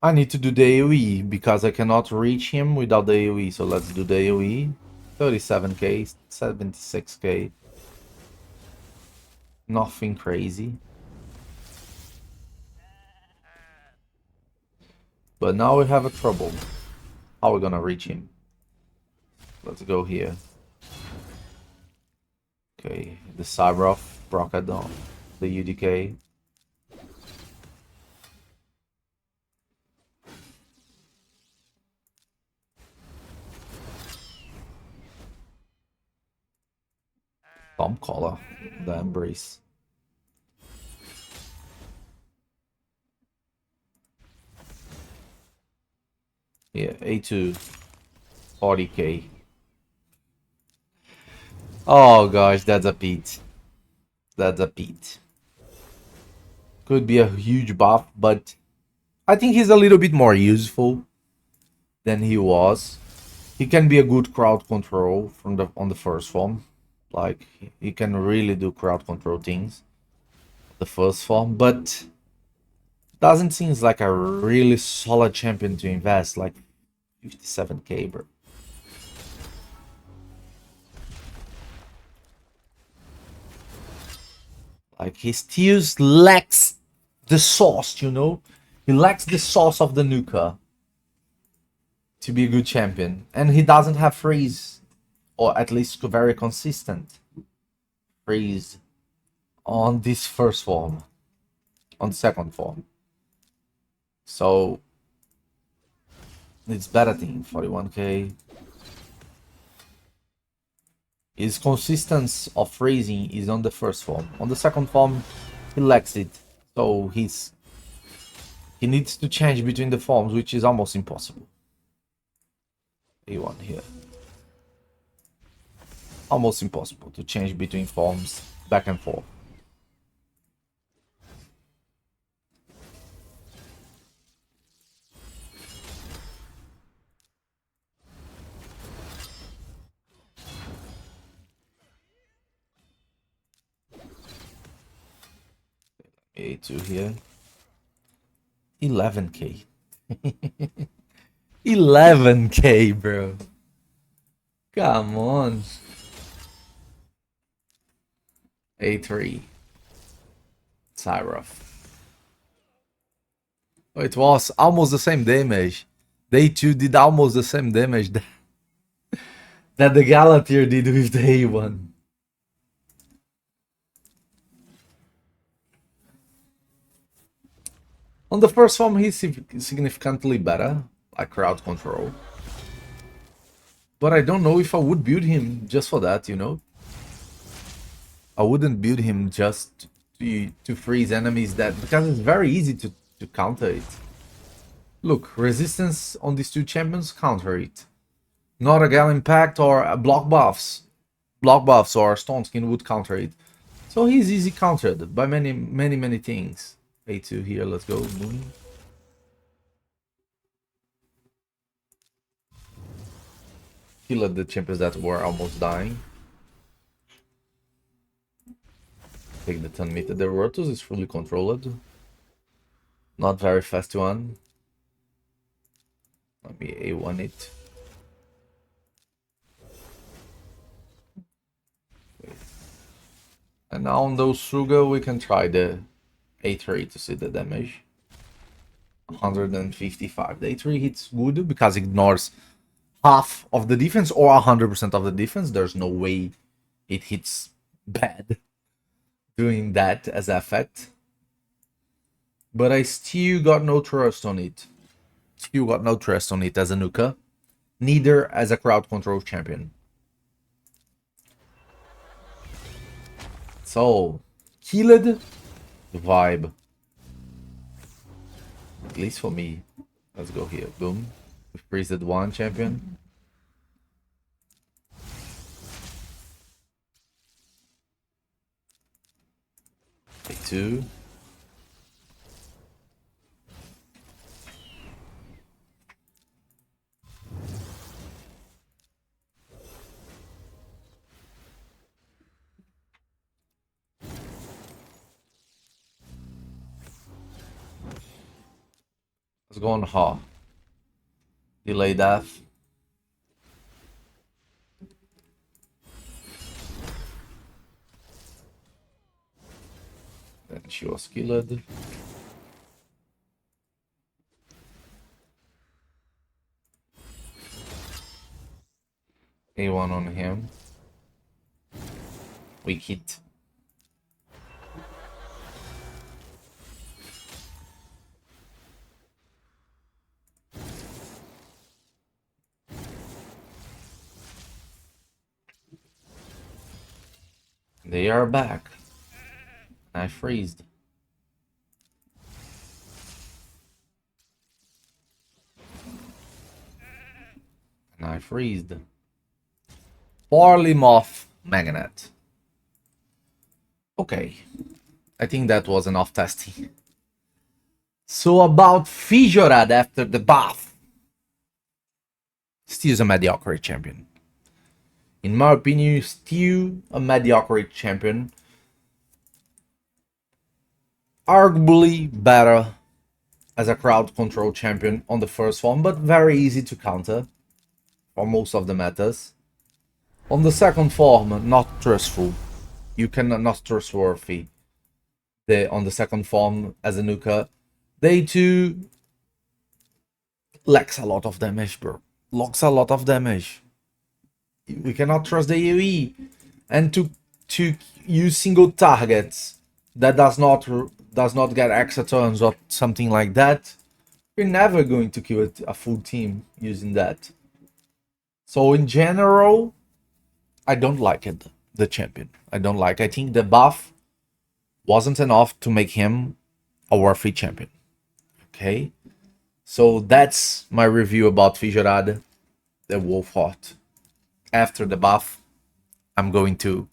I need to do the AoE because I cannot reach him without the AoE. So let's do the AoE. 37k, 76k. Nothing crazy. But now we have a trouble. How are we gonna reach him? Let's go here. Okay, the Cyroth, Brocadon, the UDK. Bomb Collar, the Embrace. Yeah, A2, 40k. Oh gosh, that's a beat. That's a beat. Could be a huge buff, but I think he's a little bit more useful than he was. He can be a good crowd control from on the first form. Like he can really do crowd control things. The first form, but doesn't seem like a really solid champion to invest. Like 57k, bro. Like he still lacks the sauce, you know. He lacks the sauce of the nuker to be a good champion, and he doesn't have freeze, or at least very consistent freeze on this first form, on second form. So it's better thing. 41k. His consistency of freezing is on the first form. On the second form, he lacks it. So he needs to change between the forms, which is almost impossible. A1 here. Almost impossible to change between forms back and forth. A2 here. 11k. 11k, bro. Come on. A3. Cyroth. Oh, it was almost the same damage. They two did almost the same damage that the Galateer did with the A1. On the first form, he's significantly better, like crowd control. But I don't know if I would build him just for that, you know? I wouldn't build him just to freeze enemies that, because it's very easy to counter it. Look, resistance on these two champions counter it. Not a Gal Impact or block buffs. Block buffs or Stone Skin would counter it. So he's easy countered by many things. A2 here, let's go. Boom. Killed the champions that were almost dying. Take the 10 meter. The Rotus is fully controlled. Not very fast one. Let me A1 it. And now on those Suga we can try the A3 to see the damage. 155. The A3 hits good because it ignores half of the defense or 100% of the defense. There's no way it hits bad doing that as an effect. But I still got no trust on it. Still got no trust on it as a nuker. Neither as a crowd control champion. So, killed the vibe. At least for me. Let's go here. Boom. We freezed one champion. A2. Let's go on Ha. Delay death. Then she was killed. A1 on him. Weak hit. They are back. I freezed. I freezed. Polymoth Magnet. Okay. I think that was enough testing. So about FJORAD after the buff. Still a mediocre champion. In my opinion, still a mediocre champion. Arguably better as a crowd control champion on the first form, but very easy to counter for most of the metas. On the second form, not trustful. You cannot not trustworthy. On the second form as a nuker, they too lacks a lot of damage, bro. Lacks a lot of damage. We cannot trust the AoE, and to use single targets that does not get extra turns or something like that. You're never going to kill a full team using that. So in general, I don't like it. The champion, I don't like. I think the buff wasn't enough to make him a worthy champion. Okay, so that's my review about FJORAD, the Wolfheart. After the buff, I'm going to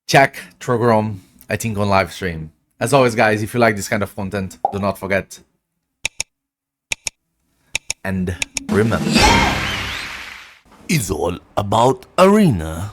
check Trogrom, I think, on live stream. As always, guys, if you like this kind of content, do not forget. And remember, it's all about arena.